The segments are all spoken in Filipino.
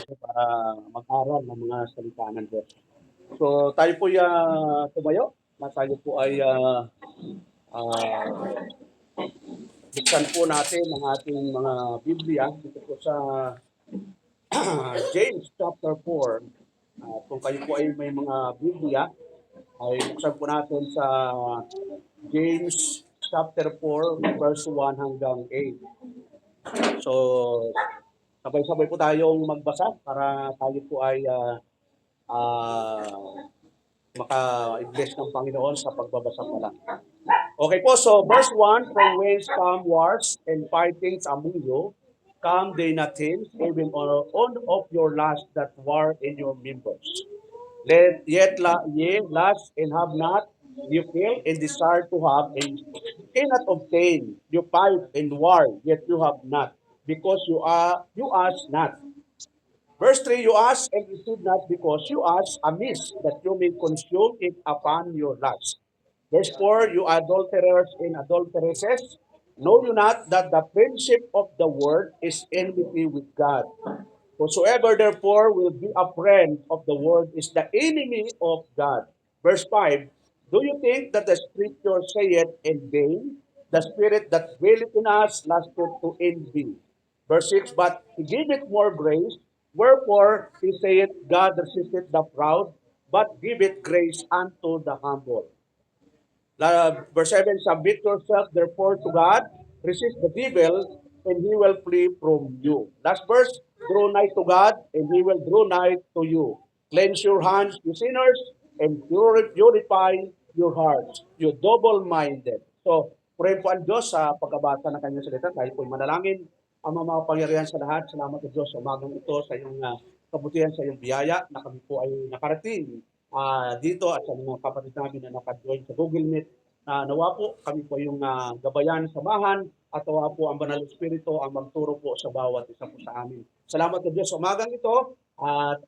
para mag-aral ng mga salita ng Diyos. So tayo po tumayo na tayo po ay uh, buksan po natin ang ating mga Biblia dito po sa James chapter 4. Kung kayo po ay may mga Biblia, ay buksan po natin sa James chapter 4 verse 1 hanggang 8. So sabay-sabay po tayong magbasa para tayo po ay uh, maka-bless ng Panginoon sa pagbabasa pa lang. Okay po, so verse 1, from whence come wars and fightings among you, come they not hence, even on of your lust that war in your members. Let yet ye lust and have not, you kill and desire to have and cannot obtain. You fight and war, yet you have not, because you ask not. Verse 3, you ask and receive not because you ask amiss, that you may consume it upon your lust. Verse 4, you adulterers and adulteresses, know you not that the friendship of the world is enmity with God? Whosoever therefore will be a friend of the world is the enemy of God. Verse 5, do you think that the scripture saith in vain, the spirit that dwelleth in us lusteth to envy? Verse 6, but he giveth more grace, wherefore he saith, God resisteth the proud, but giveth grace unto the humble. Verse 7, submit yourself therefore to God, resist the devil, and he will flee from you. Last verse, draw nigh to God, and he will draw nigh to you. Cleanse your hands, you sinners, and purify your hearts, you double-minded. So, pray po ang Diyos sa pagkabasa ng kanyang salita. Tayo po'y manalangin. Ang mga pangyarihan sa lahat, salamat sa Diyos sa umagang ito, sa iyong kabutihan, sa iyong biyaya, na kami po ay nakarating dito at sa mga kapatid namin na naka-join sa Google Meet. Nawa po kami po yung gabayan, samahan, at nawa po ang Banal Espiritu ang magturo po sa bawat isa po sa amin. Salamat sa Diyos sa umagang ito at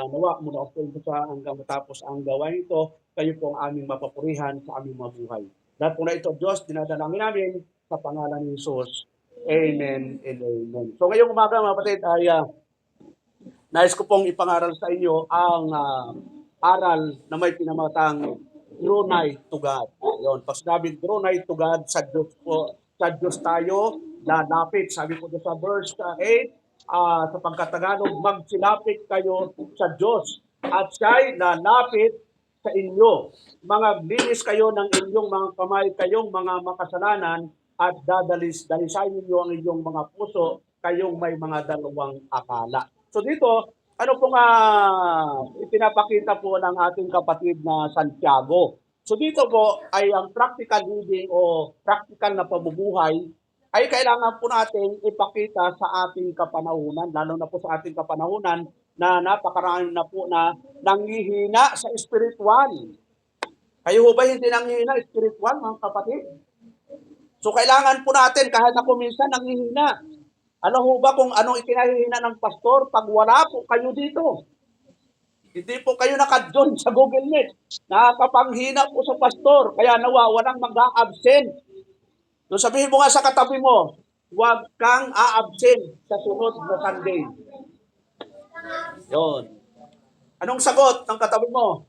nawa muna ako po sa hanggang matapos ang gawain ito, kayo po ang aming mapapurihan sa aming mabuhay. Dahil po na ito, Diyos, dinadalangin namin sa pangalan ni Jesus. Amen and amen. So ngayong umaga mga kapatid ay nais ko pong ipangaral sa inyo ang aral na may pinamatang draw nigh to God. Yun, pag sinabi draw nigh to God, sa Diyos po, sa Diyos tayo lalapit. Sabi ko sa verse 8, sa pagkatagalog, magsilapit kayo sa Diyos at siya'y lalapit sa inyo. Mga linis kayo ng inyong mga kamay, kayong mga makasalanan, at dalisayin ninyo ang inyong mga puso, kayong may mga dalawang akala. So dito, ano pong ipinapakita po ng ating kapatid na Santiago. So dito po ay ang practical living o practical na pamumuhay ay kailangan po natin ipakita sa ating kapanahunan, lalo na po sa ating kapanahunan na napakarami na po na nanghihina sa spiritual. Kayo ho ba hindi nanghihina spiritual, mga kapatid? So kailangan po natin kahit ako minsan nanghihina. Ano ho ba kung anong ikinahihina ng pastor pag wala po kayo dito? Hindi po kayo naka-join sa Google Meet. Nakakapanghina po sa pastor. Kaya nawa, walang mag-a-absent. So sabihin mo nga sa katabi mo, huwag kang a-absent sa sunod na Sunday. Yon. Anong sagot ng katabi mo?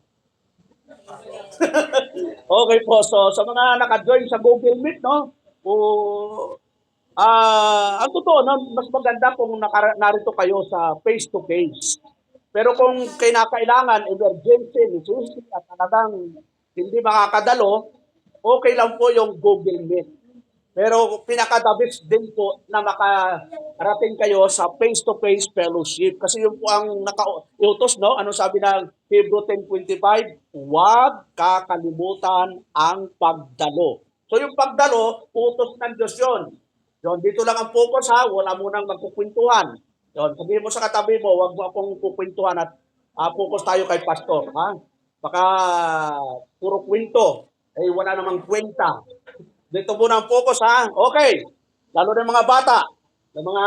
Okay po. So sa mga naka-join sa Google Meet, no? Ang totoo, no, mas maganda kung narito kayo sa face-to-face. Pero kung kinakailangan, emergency, necessity, at talagang hindi makakadalo, okay lang po yung Google Meet. Pero pinaka-the din po na makarating kayo sa face-to-face fellowship. Kasi yun po ang naka-utos, no? Ano sabi ng Hebrew 10:25? Huwag kakalimutan ang pagdalo. So yung pagdalo, utos ng Diyos yun. Yun, dito lang ang focus ha, wala mo nang magkukwentuhan. Yun, sabihin mo sa katabi mo, huwag mo akong kukwentuhan at focus tayo kay pastor. Ha? Baka puro kwento, eh wala namang kwenta. Dito muna ang focus ha. Okay. Lalo na mga bata. Yung mga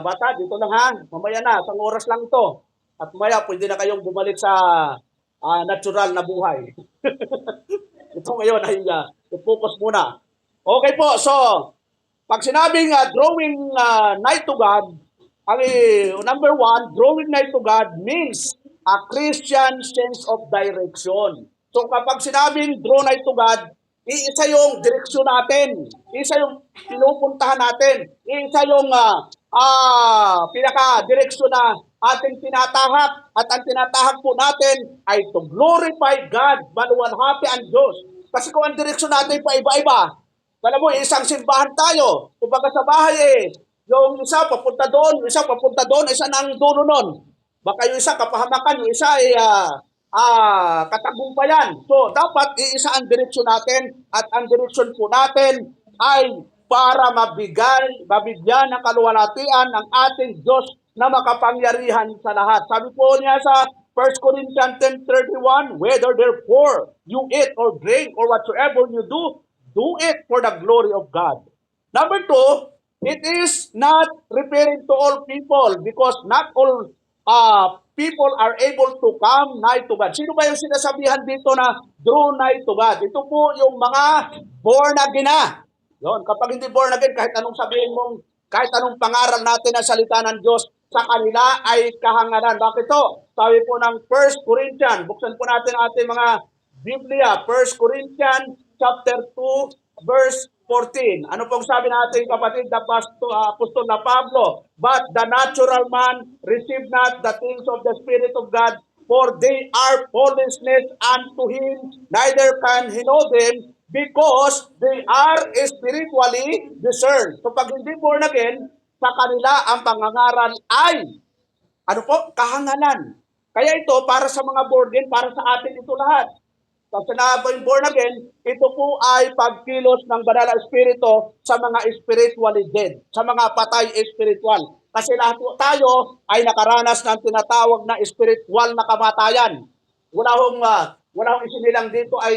bata, dito lang ha. Mamaya na, isang oras lang to. At mamaya, pwede na kayong bumalik sa natural na buhay. Ito ngayon ay focus muna. Okay po, so, pag sinabing drawing nigh to God, Number one, drawing nigh to God means a Christian sense of direction. So kapag sinabing draw nigh to God, iisa yung direksyon natin, isa yung pinupuntahan natin, isa yung pinaka-direksyon na ating tinatahak at ang tinatahak po natin ay to glorify God, maluwalhati ang Diyos. Kasi kung ang direksyon natin pa iba-iba, alam mo, isang simbahan tayo. Kumbaga sa bahay yung isa papunta doon, yung isa papunta doon, isa nang dulo nun. Baka yung isa kapahamakan, yung isa ay katagumpayan. So, dapat iisa ang direksyon natin at ang direksyon po natin ay para mabigyan ng kaluwalhatian ng ating Diyos na makapangyarihan sa lahat. Sabi po niya sa 1 Corinthians 10:31, whether therefore you eat or drink or whatsoever you do it for the glory of God. Number two, it is not referring to all people because not all people are able to come nigh to God. Sino ba yung sinasabihan dito na draw nigh to God? Ito po yung mga born again na. Yon, kapag hindi born again, kahit anong sabihin mong, kahit anong pangaral natin na salita ng Diyos, sa kanila ay kahangalan. Bakit to? Sabi po ng 1 Corinthians, buksan po natin ating mga Biblia, 1 Corinthians chapter 2, verse 14. Ano pong sabi natin kapatid na Apostol na Pablo? But the natural man receive not the things of the Spirit of God, for they are foolishness unto him, neither can he know them, because they are spiritually discerned. So pag hindi born again, sa kanila ang pangangaral ay, ano po, kahangalan. Kaya ito, para sa mga born again, para sa atin ito lahat. Pag sinabing born again, ito po ay pagkilos ng banal na espiritu sa mga spiritually dead, sa mga patay spiritual. Kasi lahat po tayo ay nakaranas ng tinatawag na spiritual na kamatayan. Wala hong isinilang dito ay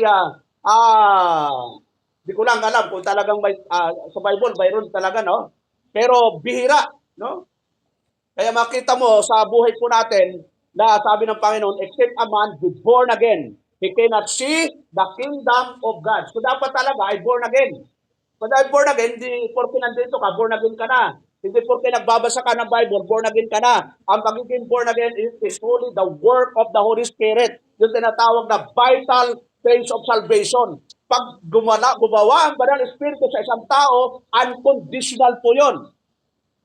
di ko lang alam kung talagang may, sa Bible mayroon talaga, no? Pero bihira, no? Kaya makita mo sa buhay po natin na sabi ng Panginoon, except a man be born again, he cannot see the kingdom of God. So dapat talaga ay born again. Pag ay born again, hindi porke nandito ka, born again ka na. Hindi porke nagbabasa ka ng Bible, born again ka na. Ang pagiging born again is only the work of the Holy Spirit. Yung tinatawag na vital phase of salvation. Pag gumawa ang banal espiritu sa isang tao, unconditional po yun.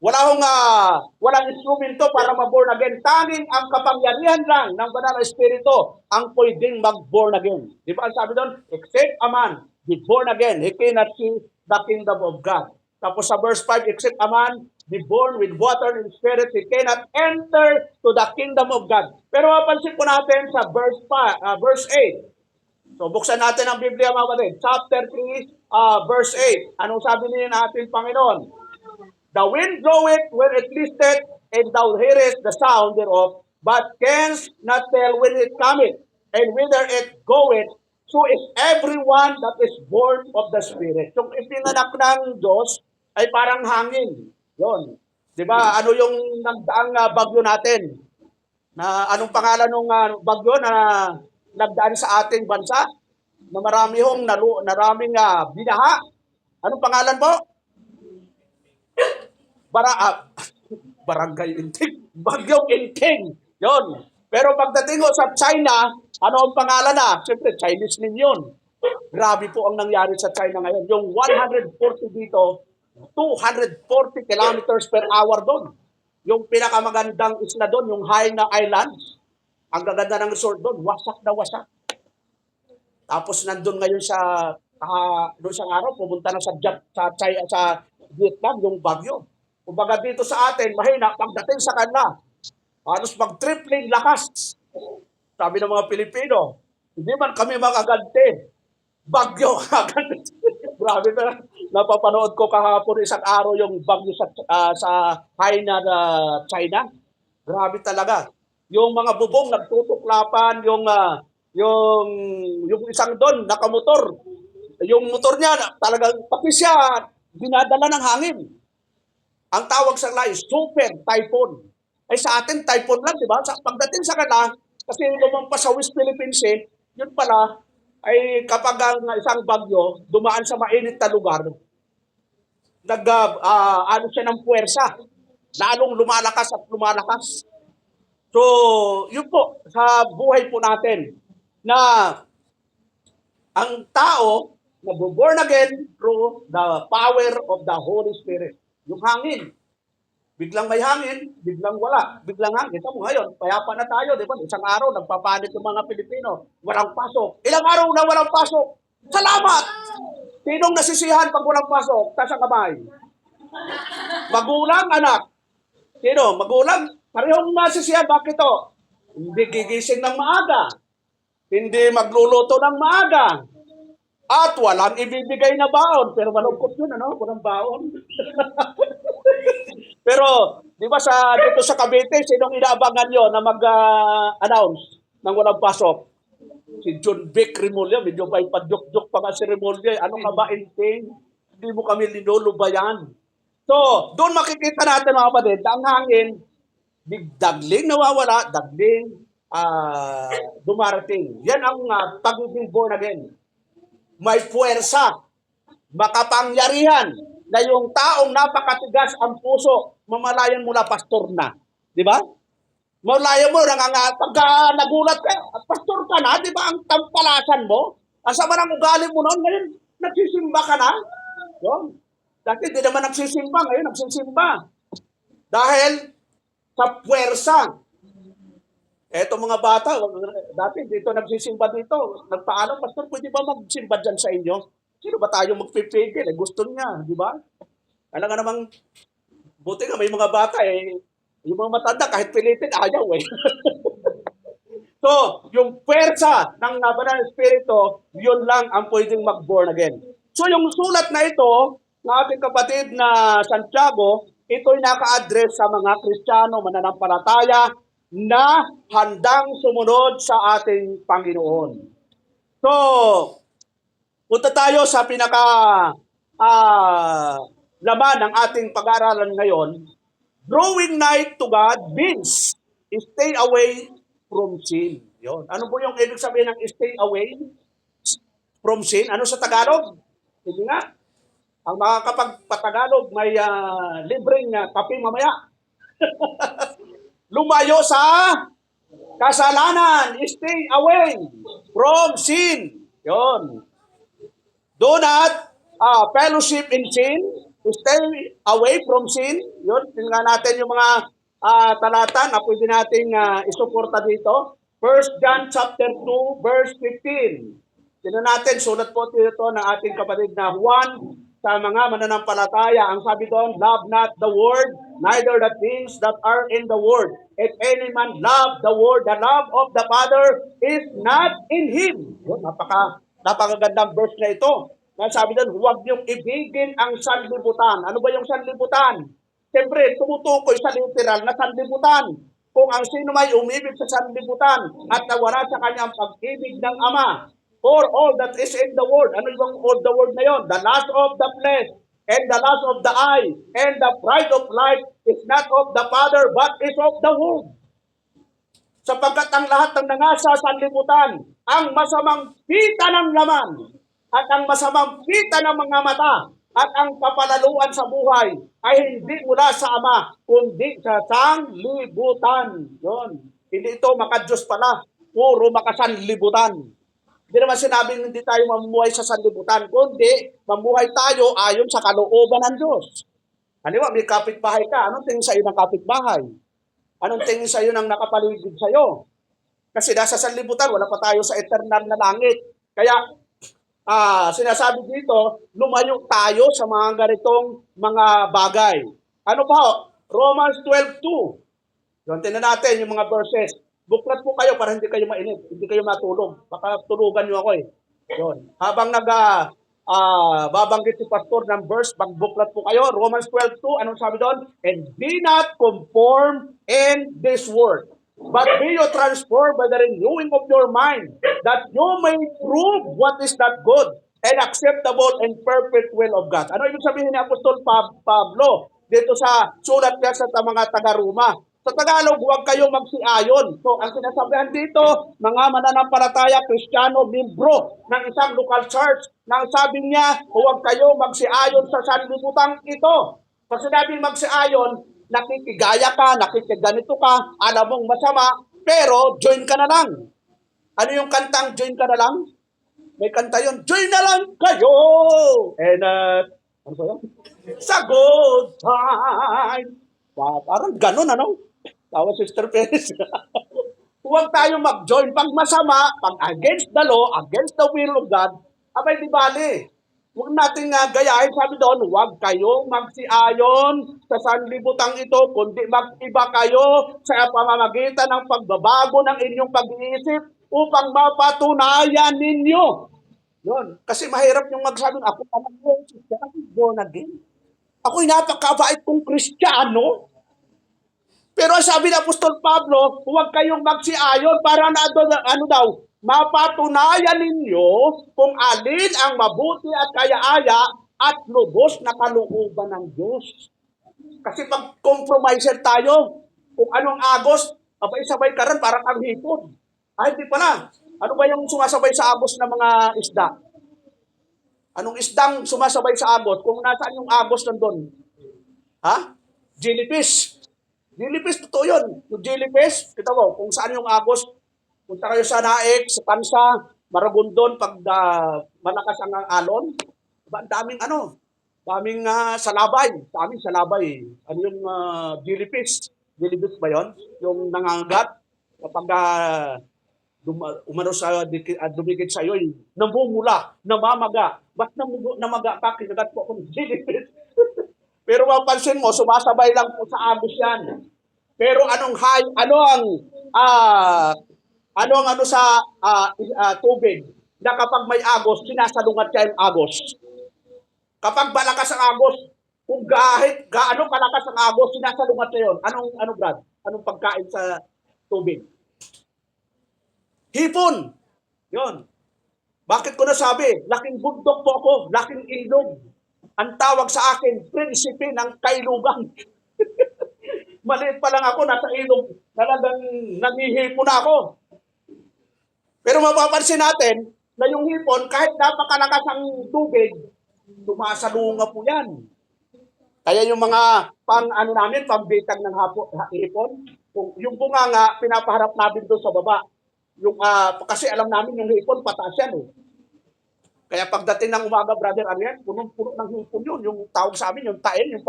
Walang instrumento para ma-born again. Tanging ang kapangyarihan lang ng banal na espiritu ang pwedeng mag-born again. Di ba ang sabi doon? Except a man be born again, he cannot see the kingdom of God. Tapos sa verse 5, except a man be born with water and spirit, he cannot enter to the kingdom of God. Pero mapansin po natin sa verse 8. So buksan natin ang Biblia mga kapatid. Chapter 3, verse 8. Anong sabi niya natin Panginoon? The wind bloweth where it listeth, and thou hearest the sound thereof, but canst not tell when it cometh, and whither it goeth. So is everyone that is born of the Spirit. Yung ipinganak ng Diyos ay parang hangin. Yon. Di ba? Ano yung nagdaang bagyo natin? Na anong pangalan ng bagyo na nagdaan sa ating bansa? Na maraming binaha. Anong pangalan po? Barangay Inting, Bagyong Inting. Yon. Pero pagdating sa China, ano ang pangalan na? Siyempre, Chinese name yun. Grabe po ang nangyari sa China ngayon. Yung 140 dito, 240 kilometers per hour doon. Yung pinakamagandang isla doon, yung Hainan Islands, ang gaganda ng resort doon, wasak na wasak. Tapos nandun ngayon doon sa araw, pumunta na sa Vietnam, yung bagyo. Kumbaga dito sa atin, mahina, pagdating sa kanila, halos mag-tripling lakas. Sabi ng mga Pilipino, hindi man kami makaganti. Bagyo agad. Grabe na. Napapanood ko kahapon isang araw yung bagyo sa Hainan, China. Grabe talaga. Yung mga bubong nagtutuklapan, yung isang doon nakamotor. Yung motor niya talagang pati siya dinadala ng hangin. Ang tawag sa kanila is super typhoon. Ay sa atin, typhoon lang, di ba? Pagdating sa kanila, kasi lumampas sa West Philippine Sea, yun pala, ay kapag ang isang bagyo dumaan sa mainit na lugar, ano siya ng puwersa. lalong lumalakas at lumalakas. So, yun po, sa buhay po natin, na ang tao na born again through the power of the Holy Spirit. Yung hangin, biglang may hangin, biglang wala, biglang hangin. Ito mo ngayon, payapa na tayo, di ba? Isang araw, nagpapanik yung mga Pilipino, walang pasok. Ilang araw na walang pasok. Salamat! Sinong nasisihan pag walang pasok? Taas ang kamay. Magulang, anak. Sino? Magulang? Parehong nasisihan. Bakit to? Hindi gigising ng maaga. Hindi magluluto ng maaga. At walang ibibigay na baon. Pero malungkot yun, ano? Walang baon. Pero, di ba dito sa Cavite, sinong inaabangan nyo na mag-announce ng walang pasok? Si John Vic Remulla, medyo may padyok-dyok pa nga si Remulla. Ano ka ba, Inting? Hindi mo kami linulubayan. So, doon makikita natin mga kapatid, ang hangin, dagling nawawala, dagling dumarating. Yan ang pagiging born again. May puwersa, makapangyarihan, na yung taong napakatigas ang puso, mamalayan mula pastor na. Di ba? Malayan mo, pagka nagulat ka, pastor ka na, di ba ang tampalasan mo? Ang sama ng ugali mo noon, ngayon, nagsisimba ka na. Yun. Dati di naman nagsisimba, ngayon nagsisimba. Dahil sa puwersa. Eto mga bata, dati dito nagsisimba dito, nagpaalam, pastor, pwede ba magsimba dyan sa inyo? Sino ba tayo magpipigil? Gusto niya, di ba? Alam nga namang, buti nga may mga bata yung mga matanda kahit pilitin, ayaw eh. So, yung pwersa ng banal na espiritu, yun lang ang pwedeng mag-born again. So, yung sulat na ito, ng ating kapatid na Santiago, ito'y naka-address sa mga Kristiyano mananampalataya na handang sumunod sa ating Panginoon. So, punta tayo sa pinaka laman ng ating pag-aaralan ngayon. Drawing nigh to God means stay away from sin. Yun. Ano po yung ibig sabihin ng stay away from sin? Ano sa Tagalog? Hindi nga. Ang mga kapag-Tagalog may libreng kape mamaya. Lumayo sa kasalanan. Stay away from sin. Yun. Do not fellowship in sin. Stay away from sin. Yun. Tingnan natin yung mga talata na pwede nating isuporta dito. 1 John chapter 2 verse 15. Tingnan natin, sulat po dito ng ating kapatid na Juan sa mga mananampalataya. Ang sabi doon, love not the world, neither the things that are in the world. If any man love the world, the love of the Father is not in him. Yun, napakagandang verse na ito. Sabi doon, huwag niyong ibigin ang sanlibutan. Ano ba yung sanlibutan? Siyempre, tumutukoy sa literal na sanlibutan. Kung ang sino may umibig sa sanlibutan at nawala sa kanyang pag-ibig ng Ama, for all that is in the world. Ano yung all the world na yon? The lust of the flesh, and the lust of the eye, and the pride of life is not of the Father, but is of the world. Sapagkat ang lahat ng nangasa sa sanlibutan, ang masamang kita ng laman, at ang masamang kita ng mga mata, at ang kapalaluan sa buhay, ay hindi mula sa Ama, kundi sa sanlibutan. Yon. Hindi ito maka-Diyos pala, puro makasanlibutan. Hindi naman sinabing hindi tayo mamuhay sa sanlibutan, kundi mamuhay tayo ayon sa kalooban ng Diyos. Halimbawa, may kapitbahay ka. Anong tingin sa iyo ng kapitbahay? Anong tingin sa iyo ng nakapaligid sa iyo? Kasi nasa sanlibutan, wala pa tayo sa eternal na langit. Kaya, sinasabi dito, lumayo tayo sa mga ganitong mga bagay. Ano pa? Romans 12:2. Doon tingnan natin yung mga verses. Buklat po kayo para hindi kayo mainit, hindi kayo matulog. Baka tulugan nyo ako eh. Yun. Habang babanggit si pastor ng verse, magbuklat po kayo. Romans 12:2, anong sabi doon? And be not conformed in this world, but be you transformed by the renewing of your mind, that you may prove what is that good and acceptable and perfect will of God. Ano ibig sabihin ni Apostol Pablo dito sa sulat niya sa mga taga-Roma? Sa Tagalog, huwag kayong magsiayon. So, ang sinasabihan dito, mga mananampalataya, Kristiyano, membro ng isang local church, nang sabi niya, huwag kayong magsiayon sa sanlibutan ito. Pag sinabing magsiayon, nakikigaya ka, nakikiganito ka, alam mong masama, pero join ka na lang. Ano yung kantang join ka na lang? May kanta yun, join na lang kayo! And, ano ba yun? Sa good time. Parang ganun, ano? Tawa Sister Perez. Huwag tayo mag-join. Pag masama, pag against the law, against the will of God, abay di bali. Huwag natin gayahin. Sabi doon, huwag kayong magsiayon sa sanlibutan ito, kundi mag-iba kayo sa pamamagitan ng pagbabago ng inyong pag-iisip upang mapatunayan ninyo. Yun. Kasi mahirap yung magsabi, ako naman yung sister, ako born again. Ako'y napakabait kong Kristiyano. Pero sabi ng Apostol Pablo, huwag kayong magsiayon para ano daw, mapatunayan ninyo kung alin ang mabuti at kaya-aya at lubos na kalooban ng Diyos. Kasi pag compromiser tayo, kung anong agos, abay-sabay ka rin, parang ang hipon. Ay, hindi pala. Ano ba yung sumasabay sa agos ng mga isda? Anong isdang sumasabay sa agos? Kung nasaan yung agos nandun? Ha? Jellyfish. Jellyfish, totoo yun. Yung jellyfish, kita mo, kung saan yung agos, punta kayo sa Naik, sa Tansa, Maragondon, pag malakas ang alon, diba, daming salabay. Sa amin, salabay. Ano yung jellyfish? Jellyfish ba yun? Yung nangangagat, kapag umano sa dumikit sa iyo, namumula, namamaga. Ba't namaga ka? Kinagat po ako ng jellyfish. Pero mapansin mo, sumasabay lang po sa agos yan. Pero ano ang ano sa tubig na kapag may agos, sinasalungat siya yung agos. Kapag malakas ang agos, kung gaano kalakas ang agos, sinasalungat siya yun. Brad? Anong pagkain sa tubig? Hipon. Yun. Bakit ko nasabi? Laking bundok po ako, laking ilog. Ang tawag sa akin, prinsipe ng kailugan. Maliit pa lang ako, nasa ilog, talagang nanghihipon na ako. Pero mapapansin natin na yung hipon, kahit napakalakas ang tubig, tumasalunga po yan. Kaya yung mga pambitag ng hipon, yung bunganga, pinapaharap namin doon sa baba. Kasi alam namin yung hipon, pataas yan eh. Kaya pagdating ng umaga, Brother Ariel, punong-puno ng hipon yun. Yung tawag sa amin, yung tail, yung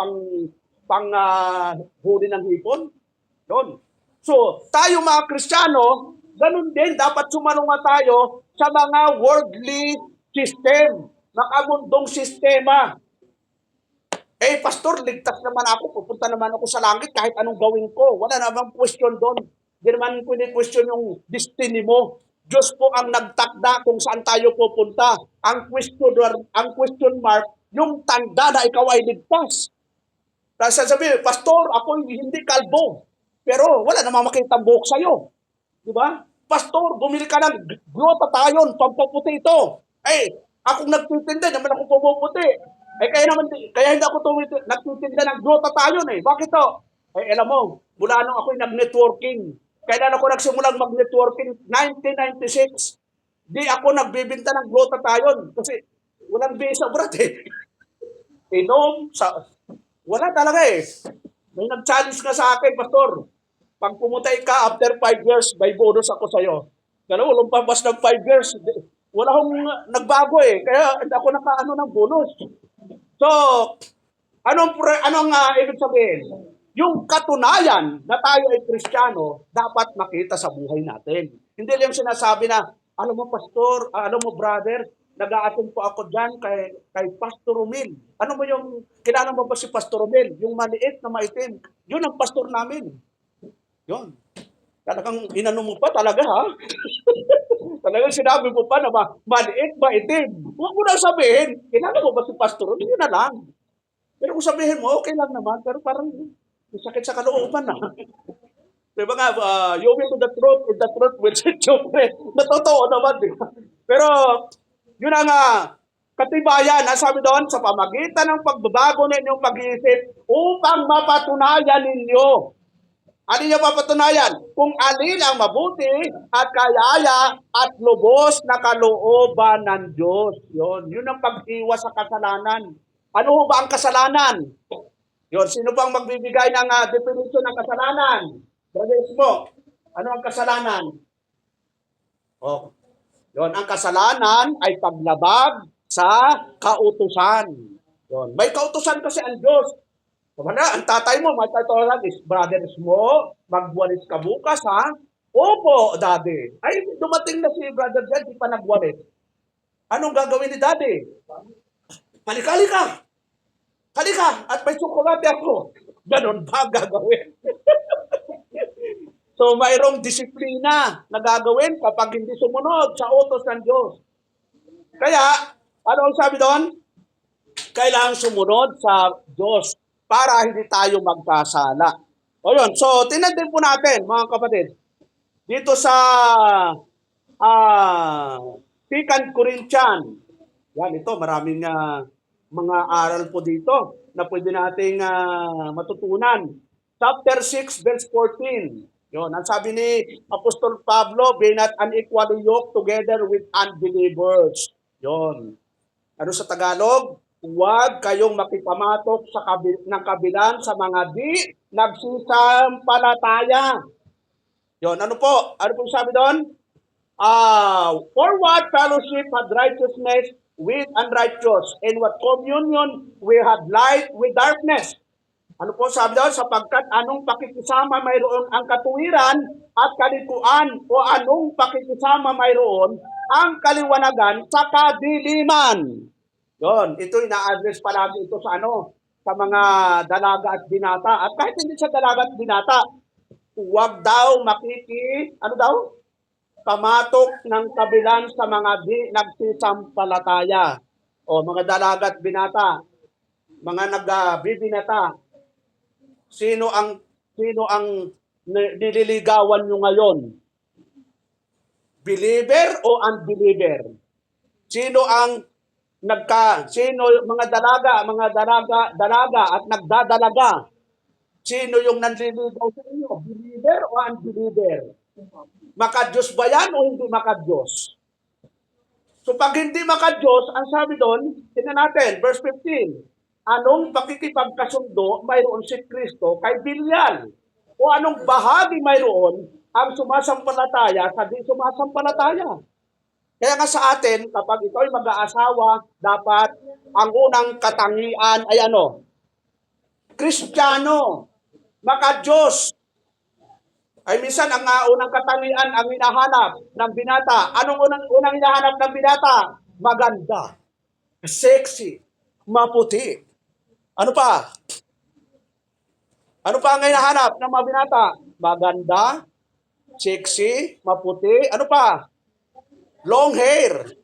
huli ng hipon. Yun. So, tayo mga Kristiyano, ganun din, dapat sumalunga tayo sa mga worldly system, makamundong sistema. Pastor, ligtas naman ako, pupunta naman ako sa langit kahit anong gawin ko. Wala namang question doon. Hindi naman question yung destiny mo. Diyos po ang nagtakda kung saan tayo pupunta. Ang question mark, yung tanda na ikaw ay ligtas. Tapos sasabihin, Pastor, ako hindi kalbo. Pero wala namang makita buhok sa'yo. Di ba? Pastor, bumili ka ng glutathione, pampaputi ito. Akong nagtitinda, naman ako pumuputi. Kaya hindi ako nagtitinda ng glutathione. Bakit to? Alam mo, mula nung ako'y nag-networking, kailan ako nagsimulang mag-networking? 1996. Di ako nagbibinta ng glutathione kasi walang visa, brad eh. Wala talaga eh. May nag-challenge ka sa akin, Pastor. Pag pumutay ka after 5 years, may bonus ako sa'yo. Pero walang pampas ng 5 years. Wala akong nagbago eh. Kaya hindi ako nakaano ng bonus. So, anong ibig sabihin? Yung katunayan na tayo ay Kristiyano, dapat makita sa buhay natin. Hindi lang sinasabi na, alam mo Pastor, alam mo brother, nag-a-attend po ako dyan kay Pastor Romil. Ano mo yung, kilala mo ba si Pastor Romil? Yung maliit na maitim. Yun ang pastor namin. Yun. Talagang inano mo pa talaga ha? Talagang sinabi mo pa na maliit, maitim. Huwag mo na sabihin, kilala mo ba si Pastor Romil? Yun na lang. Pero kung sabihin mo, okay lang naman. Pero parang may sakit sa kalooban na. Diba nga, you will know the truth, and the truth will set you free. Natotoo naman, di ba? Pero, yun ang katibayan, sabi doon, sa pamagitan ng pagbabago ninyong pag-iisip upang mapatunayan ninyo. Ano niyo mapatunayan? Kung alin ang mabuti at kayaya at lubos na kalooban ng Diyos. Yun ang pag-iwas sa kasalanan. Ano ba ang kasalanan? Yun, sino pang magbibigay ng definition ng kasalanan? Brothers mo, ano ang kasalanan? Oh, yun, ang kasalanan ay paglabag sa kautusan. Yun, may kautusan kasi ang Diyos. Kumana, ang tatay mo, may tatoran is, brothers mo, magwalis ka bukas, ha? Opo, daddy. Ay, dumating na si brother dyan, di pa nagwalis. Anong gagawin ni daddy? Halika. Halika, at may tsokolate ako. Ganon ba gagawin? So, mayroong disiplina na gagawin kapag hindi sumunod sa utos ng Diyos. Kaya, ano ang sabi doon? Kailangan sumunod sa Diyos para hindi tayo magkasala. O yun, so tingnan din po natin, mga kapatid, dito sa 2 Corinthians, yan ito, maraming mga aral po dito na pwede nating matutunan. Chapter 6, verse 14. Yun, ang sabi ni Apostol Pablo, be not unequally yoked together with unbelievers. Yun. Ano sa Tagalog? Huwag kayong makipamatok ng kabilang sa mga di nagsisampalataya. Yun, ano po? Ano po sabi doon? For what fellowship had righteousness with unrighteous? And what communion we had light with darkness? Ano po sabi doon? Sapagkat anong pakikisama mayroon ang katuwiran at kalikuan o anong pakikisama mayroon ang kaliwanagan sa kadiliman. Yon, ito ina-address palagi ito sa sa mga dalaga at binata. At kahit hindi sa dalaga at binata, huwag daw ano daw? Pamatok ng kabilang sa mga di nagsisampalataya. O mga dalaga at binata, mga nagbibinata, sino ang nililigawan nyo ngayon? Believer o unbeliever? Sino mga dalaga at nagdadalaga? Sino yung nanliligaw sa inyo? Believer o unbeliever? Makadiyos ba yan o hindi makadiyos? So pag hindi makadiyos, ang sabi doon, tingnan natin, verse 15. Anong pakikipagkasundo mayroon si Kristo kay Bilial? O anong bahagi mayroon ang sumasampalataya sa di sumasampalataya? Kaya nga sa atin, kapag ito ay mag-aasawa, dapat ang unang katangian ay Kristiyano, makadiyos. Ay minsan ang unang katangian ang hinahanap ng binata. Anong unang hinahanap ng binata? Maganda, sexy, maputi. Ano pa? Ano pa ang hinahanap ng mga binata? Maganda, sexy, maputi. Ano pa? Long hair,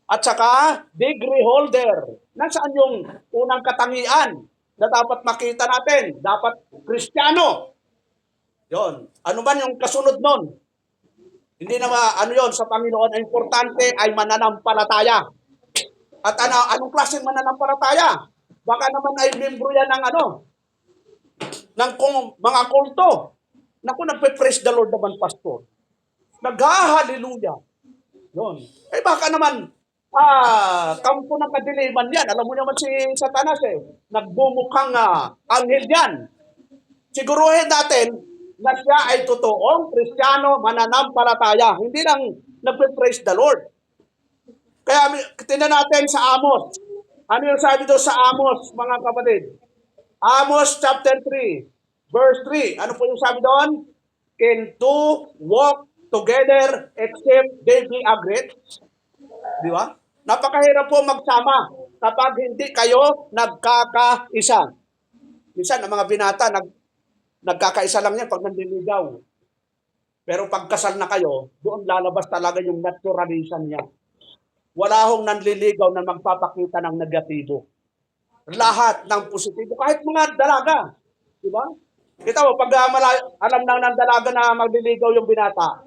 at saka degree holder. Nasaan yung unang katangian na dapat makita natin? Dapat Kristiyano. Yon. Ano ba yung kasunod nun? Hindi na yon sa Panginoon, ang importante ay mananampalataya. At anong klaseng mananampalataya? Baka naman ay membro yan ng ng mga kulto. Naku, nagpe-praise the Lord naman, pastor. Nag-hallelujah. Yun. Eh baka naman, kampo ng kadiliman yan. Alam mo naman si Satanas nagbumukhang anghel yan. Siguruhin natin na siya ay totoong Kristiyano, mananampalataya. Hindi lang nagpe-praise the Lord. Kaya tingnan natin sa Amos. Ano yung sabi doon sa Amos, mga kapatid? Amos chapter 3, verse 3. Ano po yung sabi doon? Can two walk together except they be agreed? Di ba? Napakahirap po magsama kapag hindi kayo nagkakaisa. Minsan, ang mga binata, nagkakaisa lang yan pag nandiligaw. Pero pag kasal na kayo, doon lalabas talaga yung naturalism niya. Wala hong nanliligaw na magpapakita ng negatibo. Lahat ng positibo, kahit mga dalaga. Di ba? Kita mo, pag alam na ng dalaga na magliligaw yung binata,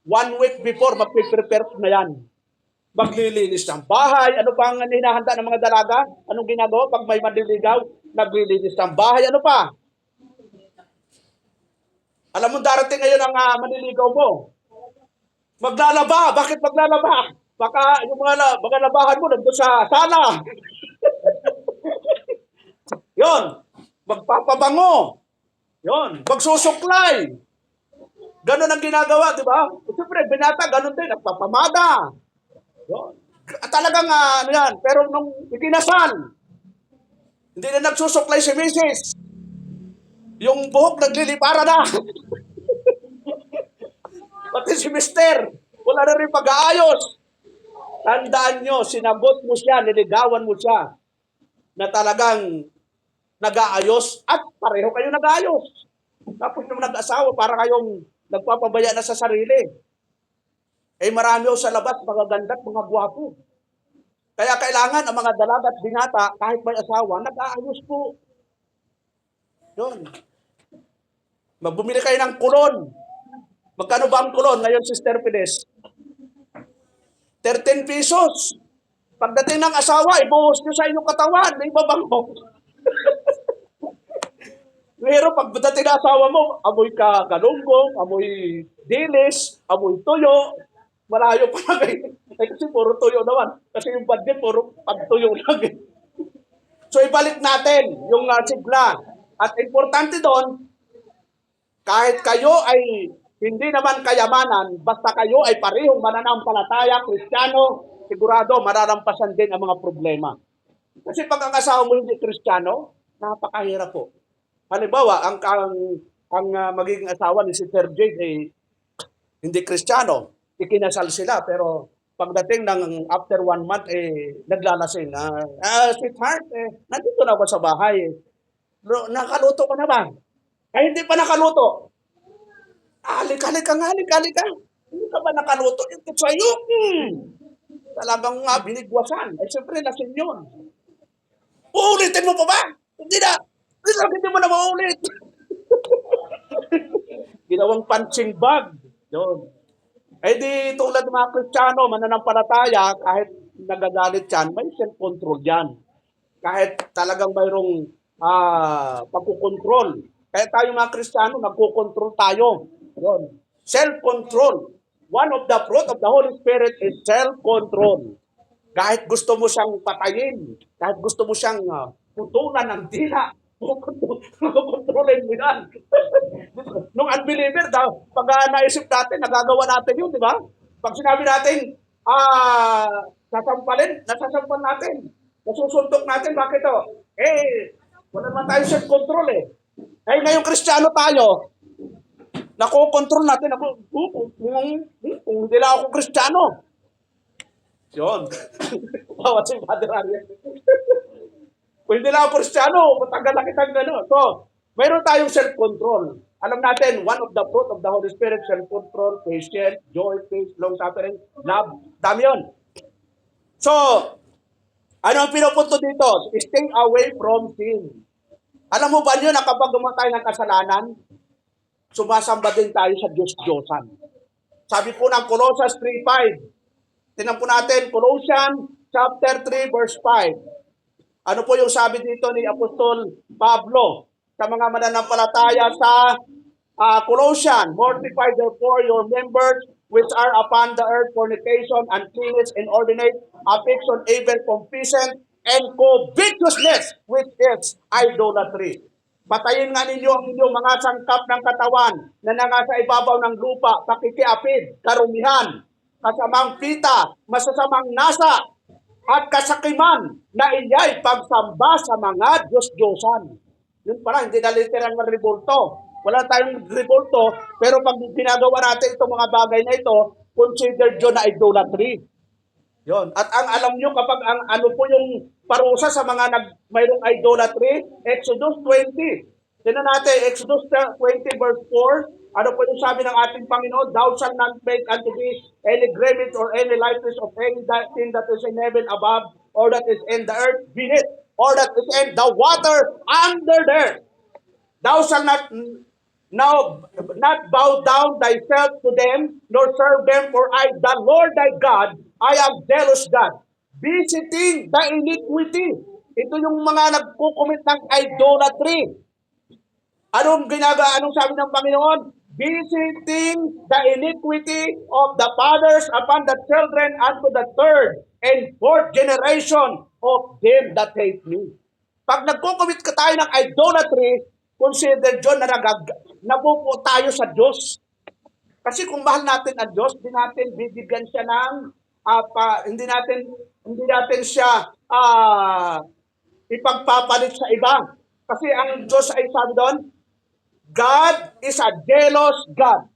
1 week before, mag-prepare na yan. Maglilinis ng bahay. Ano pa ang hinahanda ng mga dalaga? Anong ginagawa pag may manliligaw? Naglilinis ng bahay. Ano pa? Alam mo, darating ngayon ang manliligaw mo. Maglalaba. Bakit maglalaba? Baka yung mga labahan mo nandun sa sala. Yon. magpapabango, yon, magsusuklay. Ganun ang ginagawa, di ba? Siyempre, binata, ganun din, nagpapamada. Yun. Talagang, ano yan, pero nung ikinasal, hindi na nagsusuklay si Mrs. Yung buhok naglilipara na. Pati si Mister, wala na rin pag-aayos. Tandaan nyo, sinagot mo siya, niligawan mo siya, na talagang nag-aayos at pareho kayo nag-aayos. Tapos nung nag-asawa, para kayong nagpapabaya na sa sarili. Eh marami ho sa labas, mga ganda at mga gwapo. Kaya kailangan ang mga dalaga at binata, kahit may asawa, nag-aayos po. Yun. Magbumili kayo ng kulon. Magkano ba ang kulon ngayon, Sister Pides? 13 pesos. Pagdating ng asawa, ibuhos nyo sa inyong katawan, may babango. Pero pagdating ng asawa mo, amoy ka galunggong, amoy dilis, amoy tuyo, malayo pa lang eh. Kasi puro tuyo naman. Kasi yung budget, puro pagtuyo lang eh. So ibalik natin yung sigla. At importante doon, kahit kayo ay hindi naman kayamanan, basta kayo ay parehong mananampalataya, Kristiyano, sigurado mararampasan din ang mga problema. Kasi pag ang asawa mo hindi Kristiyano, napakahirap po. Halimbawa, ang magiging asawa ni si Sir Jade ay hindi Kristiyano, ikinasal sila, pero pagdating ng after 1 month, naglalasing. Sweetheart, nandito na ako sa bahay. Bro, nakaluto ko na ba? Ay, hindi pa nakaluto. Halik-halik ka. Hindi ka ba nakaluto? Ito sa'yo. Talagang binigwasan. Ay, siyempre, lasing yun. Uulitin mo pa ba? Hindi na. Hindi mo na maulit. Ginawang punching bag. Yun. Eh di tulad ng mga Kristiyano, mananampalataya, kahit nagagalit yan, may self-control yan. Kahit talagang mayroong pagkukontrol. Kaya tayo mga Kristiyano, nagkukontrol tayo. Yun. Self-control. One of the fruit of the Holy Spirit is self-control. Kahit gusto mo siyang patayin, kahit gusto mo siyang putulan ng dila, kontrolin mo yan. Nung unbeliever, pag naisip natin, nagagawa natin yun, di ba? Pag sinabi natin, nasasampal natin. Nasusuntok natin, bakit to? Wala naman tayo self-control eh. Eh, ngayong Kristiyano tayo, nakokontrol natin ako, kung hindi lang ako Kristiyano. Yun. Bawat si Father Ariel. Kung hindi lang ako Kristiyano, matagal na kitang gano'n. So, mayroon tayong self-control. Alam natin, one of the fruit of the Holy Spirit, self-control, patience, joy, peace, long-suffering, love. Dami yun. So, ano ang pinupunto dito? Stay away from sin. Alam mo ba nyo na kapag gumatay ng kasalanan, sumasamba din tayo sa Diyos-Diyosan. Sabi po ng Colossians 3:5. Tingnan po natin, Colossians chapter 3, verse 5. Ano po yung sabi dito ni Apostol Pablo sa mga mananampalataya sa Colossians? Mortify therefore your members which are upon the earth, fornication, uncleanness, inordinate, affection, evil, confusion, and covetousness, which is idolatry. Patayin nga ninyo ang inyong mga sangkap ng katawan na nangasa ibabaw ng lupa, pakikiapid, karumihan, kasamang pita, masasamang nasa, at kasakiman na iyay pagsamba sa mga Diyos-Diyosan. Yun pala, hindi na literal na revolto. Wala tayong revolto, pero pag ginagawa natin itong mga bagay na ito, considered yun na idolatry. Yon. At ang alam nyo kapag ang ano po yung parusa sa mga mayroong idolatry, Exodus 20. Tingnan natin, Exodus 20 verse 4. Ano po yung sabi ng ating Panginoon? Thou shalt not make unto thee any graven or any likeness of anything that is in heaven above, or that is in the earth beneath, or that is in the water under there. Thou shalt not bow down thyself to them, nor serve them, for I, the Lord thy God, I am jealous God, visiting the iniquity. Ito yung mga nagkukumit ng idolatry. Anong sabi ng Panginoon? Visiting the iniquity of the fathers upon the children unto the third and fourth generation of them that hate me. Pag nagko-commit ka tayo ng idolatry, consider John na nabupo tayo sa Diyos. Kasi kung mahal natin ang Diyos, hindi natin bibigyan siya ng hindi natin siya ipagpapalit sa iba. Kasi ang Diyos ay sabi doon, God is a jealous God.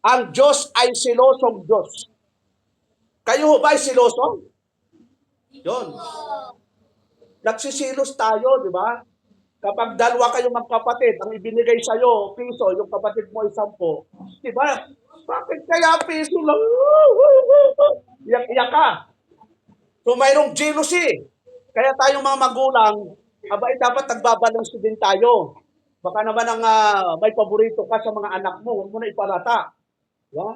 Ang Diyos ay silosong Diyos. Kayo ho ba ay siloso? Yun. Nagsisilos tayo, di ba? Kapag dalawa kayong magkapatid, ang ibinigay sa'yo, piso, yung kapatid mo ay 10. Di ba? Bakit kaya piso lang? Iyak-iyak ka. So mayroong jealousy. Kaya tayong mga magulang, dapat nagbabalanse din tayo. Baka naman may paborito ka sa mga anak mo, huwag mo na ipalata. Yeah?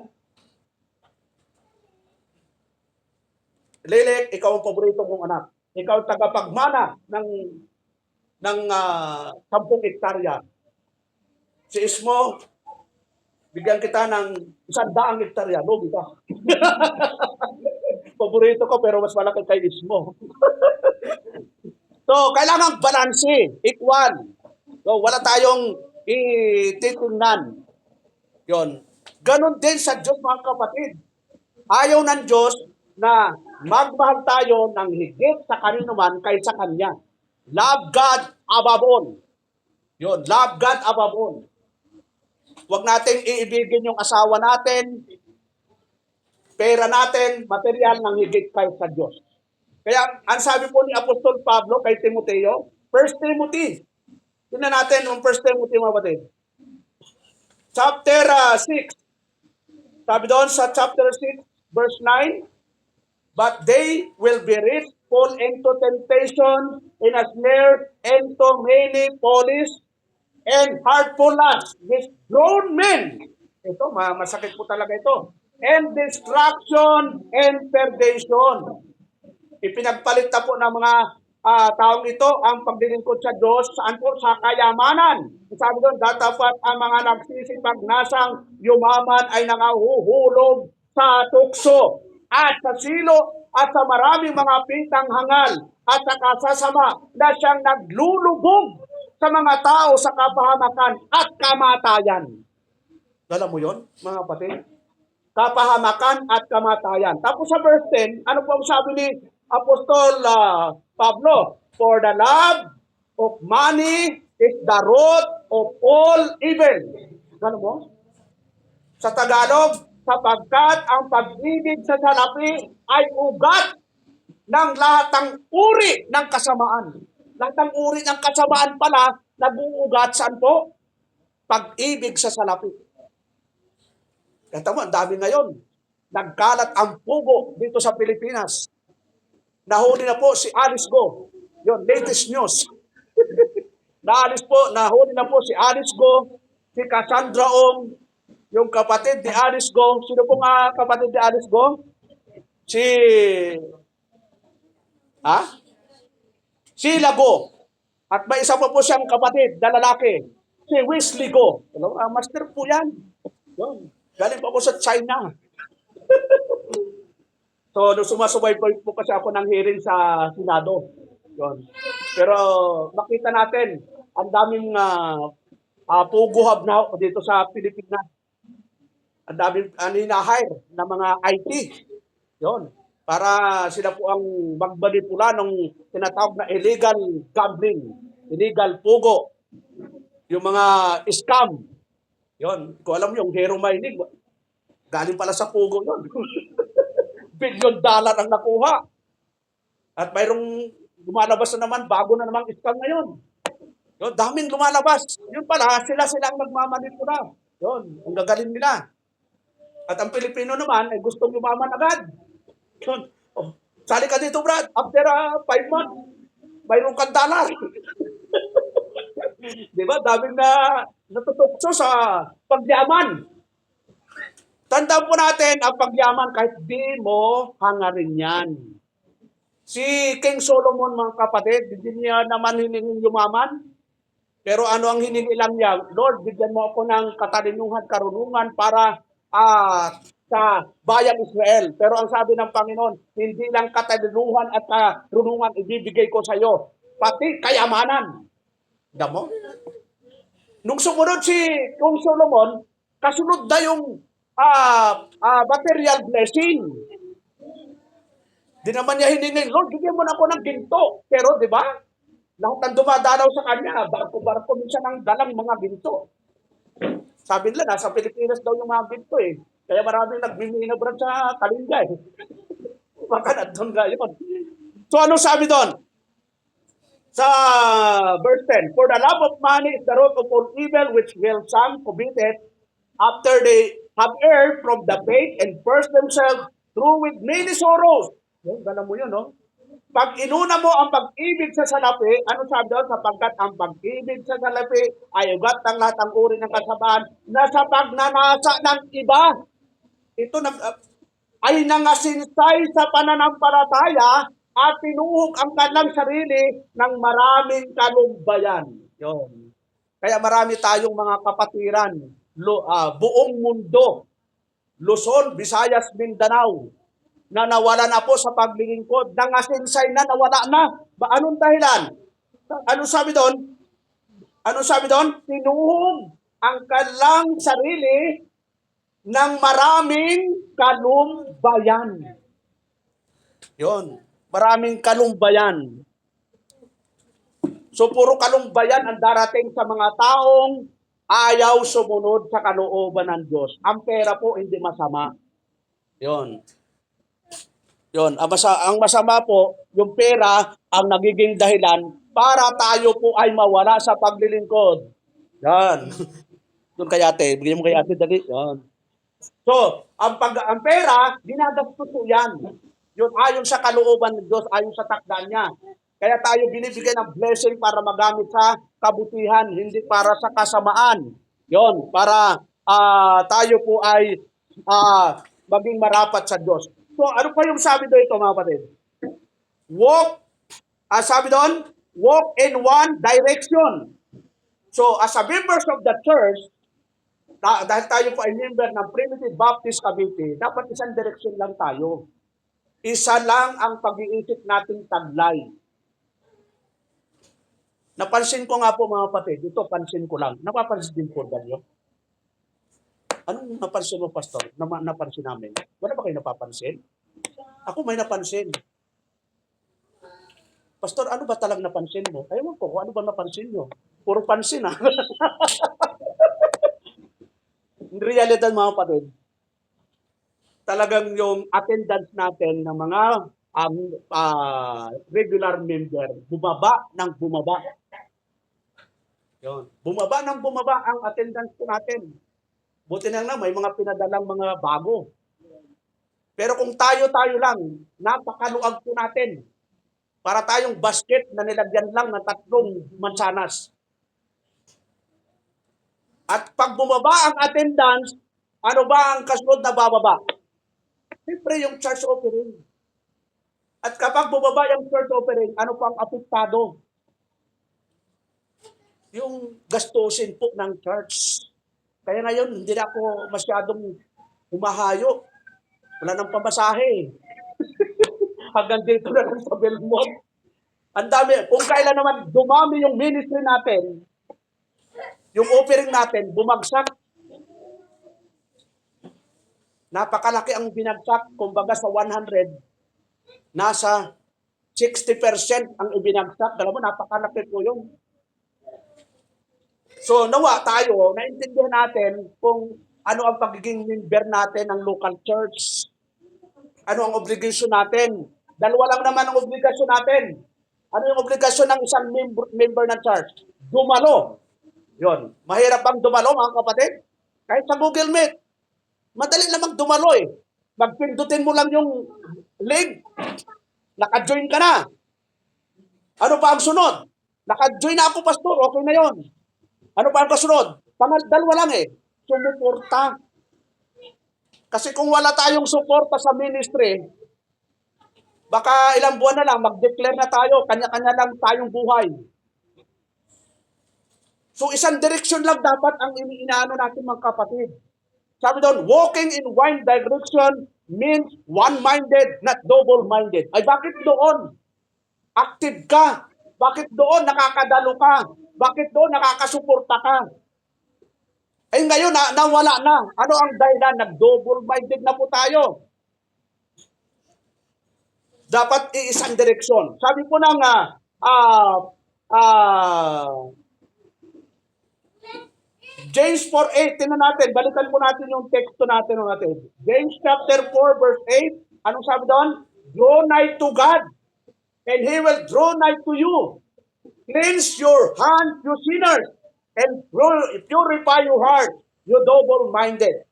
Lelek, ikaw ang paborito mong anak. Ikaw ang tagapagmana ng 10 hektarya. Si Ismo, bigyan kita ng 100 hektarya. Logi ka. Paborito ko pero mas malaki kay Ismo. So, kailangan balanse, equal. So, wala tayong ititingnan. Yon. Ganon din sa Diyos, mga kapatid. Ayaw ng Diyos na magmahal tayo ng higit sa kanino man kaysa Kanya. Love God above all. Yun, love God above all. Huwag nating iibigin yung asawa natin, pera natin, material ng higit kaysa Diyos. Kaya, ang sabi po ni Apostol Pablo kay Timoteo, 1 Timothy. Tingnan natin yung 1 Timothy, mga batid. Chapter 6. Sabi doon sa chapter 6, verse 9, but they will be rich, fall into temptation, in a snare, into many follies, and hurtful lusts, which grown men. Ito, masakit po talaga ito. And destruction and perdition. Ipinagpalit na po ng mga taong ito ang paglilingkod sa Diyos, saan po? Sa kayamanan. Sabi doon, datapat ang mga nagsisipag nasang yumaman ay nangahuhulog sa tukso at sa silo at sa maraming mga pitang hangal at sa kasasama na siyang naglulubog sa mga tao sa kapahamakan at kamatayan. Alam mo yon, mga kapatid? Kapahamakan at kamatayan. Tapos sa verse 10, ano po ang sabi ni Apostol Pablo? For the love of money is the root of all evil. Ano mo? Sa Tagalog, sapagkat ang pag-ibig sa salapi ay ugat ng lahat ng uri ng kasamaan. Lahat ng uri ng kasamaan pala, nag-uugat saan po? Pag-ibig sa salapi. Kaya tama, ang dami ngayon. Nagkalat ang pugo dito sa Pilipinas. Nahuli na po si Alice Go. Yun, latest news. Nahuli na po si Alice Go, si Cassandra Ong, yung kapatid ni Alice Go. Sino po nga kapatid ni Alice Go? Si Lago. At may isa pa po siyang kapatid na lalaki, si Wesley Go. Master po yan. Yun. Galing po ako sa China. So, sumasubay po kasi ako ng hearing sa Senado. Yun. Pero makita natin, ang daming puguhab na dito sa Pilipinas. Ang daming hina-hire na mga IT. Yun. Para sila po ang magbalipula ng tinatawag na illegal gambling, illegal pugo, yung mga scam. Yun. Kung alam mo yung hero mining, galing pala sa pugo yun. $1 billion ang nakuha. At mayroong lumalabas na naman, bago na namang scam ngayon. Yun, daming lumalabas. Yun pala, sila ang nagmamanipula. Yun, ang gagaling nila. At ang Pilipino naman ay gustong yumaman agad. Yun, sali ka dito, Brad. After 5 months, mayroong kang dollar. Di ba? Daming natutukso sa pagyaman. Tandaan po natin, ang pagyaman, kahit di mo hangarin yan. Si King Solomon, mga kapatid, hindi niya naman hiningin yumaman. Pero ano ang hiningi lang niya? Lord, bigyan mo ako ng katalinuhan, karunungan para sa bayang Israel. Pero ang sabi ng Panginoon, hindi lang katalinuhan at karunungan ibibigay ko sa iyo. pati kayamanan. Damo? Nung sumunod si Kung Solomon, kasunod na yung material blessing. Di naman niya hiningi, Lord, bigyan mo na ako ng ginto. Pero di ba? Lahat ng dumadalaw sa kanya, barko-barko minsan ang dalang mga ginto. Sabi nila, nasa Pilipinas daw yung mga ginto eh. Kaya maraming nagmiminabran sa Kalinga eh. Baka nandun nga yun. So ano sabi doon? Sa verse 10, for the love of money is the root of all evil which will some committed after they have erred from the faith and purged themselves through with many sorrows. Yan, alam mo yun, no? Pag inuna mo ang pag-ibig sa salapi, ano sabi doon? Sapagkat ang pag-ibig sa salapi ay ugat ng lahat ng uri ng kasabahan na sa pagnanasa ng iba. Ito ay nangasinsay sa pananampalataya at tinuhog ang kanilang sarili ng maraming kalumbayan. Yun. Kaya marami tayong mga kapatiran, buong mundo, Luzon, Visayas, Mindanao, na nawala na po sa paglilingkod, nangasinsay na, nawala na. Anong dahilan? Ano sabi doon? Ano sabi doon? Tinuhog ang kanilang sarili ng maraming kalumbayan. Yun. Maraming kalumbayan. So, puro kalumbayan ang darating sa mga taong ayaw sumunod sa kalooban ng Diyos. Ang pera po hindi masama. Yun. Yun. Ang masama po, yung pera ang nagiging dahilan para tayo po ay mawala sa paglilingkod. Yan. Doon kay ate. Bigyan mo kay ate dali. Yan. So, ang pera, ginagastos po yan. Yun, ayon sa kalooban ng Diyos, ayon sa takda niya. Kaya tayo binibigyan ng blessing para magamit sa kabutihan, hindi para sa kasamaan. Yun, para tayo po ay maging marapat sa Diyos. So, ano pa yung sabi doon ito, mga kapatid? Sabi doon, walk in one direction. So, as a members of the church, dahil tayo po ay member ng Primitive Baptist Committee, dapat isang direction lang tayo. Isa lang ang pag-iisip nating taglay. Napansin ko nga po mga kapatid, ito pansin ko lang. Napapansin din po ba niyo? Anong napansin mo, Pastor? Napansin namin. Wala ba kayo napapansin? Ako may napansin. Pastor, ano ba talagang napansin mo? Ayaw ko, ano ba napansin nyo? Puro pansin ah. In realidad mga kapatid, talagang yung attendance natin ng mga regular member, bumaba ng bumaba. Yun. Bumaba ng bumaba ang attendance po natin. Buti na lang may mga pinadalang mga bago. Pero kung tayo-tayo lang, napakaluag po natin. Para tayong basket na nilagyan lang ng 3 mansanas. At pag bumaba ang attendance, ano ba ang kasunod na bababa? Siyempre yung church offering. At kapag bumaba yung church offering, ano pa ang apektado? Yung gastusin po ng church. Kaya ngayon, hindi na ako masyadong humahayo. Wala nang pamasahe. Hanggang dito na lang sa Belmont. Ang dami. Kung kailan naman dumami yung ministry natin, yung offering natin, bumagsak. Napakalaki ang binagsak. Kumbaga sa 100, nasa 60% ang ibinagsak. Alam mo, napakalaki po yun. So, nawa tayo, naintindihan natin kung ano ang pagiging member natin ng local church. Ano ang obligation natin? Dalawa lang naman ang obligasyon natin. Ano yung obligasyon ng isang member ng church? Dumalo. Yun. Mahirap bang dumalo, mga kapatid? Kahit sa Google Meet. Madali namang dumalo eh. Magpindutin mo lang yung link. Naka-join ka na. Ano pa ang sunod? Naka-join na ako, pastor. Okay na yon. Ano pa ang kasunod? Dalawa lang eh. Sumuporta. Kasi kung wala tayong suporta sa ministry, baka ilang buwan na lang, mag-declare na tayo, kanya-kanya lang tayong buhay. So isang direksyon lang dapat ang inaano natin mga kapatid. Sabi doon, walking in one direction means one-minded, not double-minded. Ay bakit doon? Active ka. Bakit doon nakakadalo ka? Bakit doon nakakasuporta ka? Eh ngayon, nawala na. Ano ang dahilan? Nag-double-minded na po tayo. Dapat iisang direksyon. Sabi po ng James 4:8, tingnan natin, balikan po natin yung teksto natin. James chapter 4 verse 8, anong sabi doon? Draw nigh to God, and He will draw nigh to you. Cleanse your hands, you sinners, and purify your heart, you double-minded.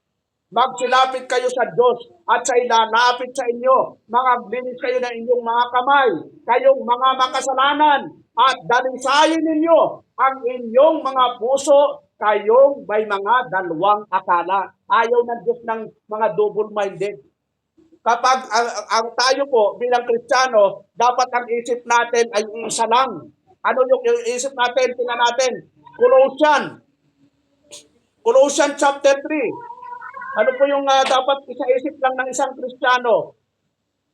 Magsilapit kayo sa Diyos at sa ilalapit sa inyo. Maglinis kayo ng inyong mga kamay, kayong mga makasalanan, at dalisayin ninyo ang inyong mga puso, kayong may mga dalawang akala. Ayaw ng Diyos ng mga double-minded. Kapag ang tayo po bilang Kristiyano, dapat ang isip natin ay isa lang. Ano yung isip natin? Tingnan natin. Colossians chapter 3. Ano po yung dapat isa-isip lang ng isang Kristiyano?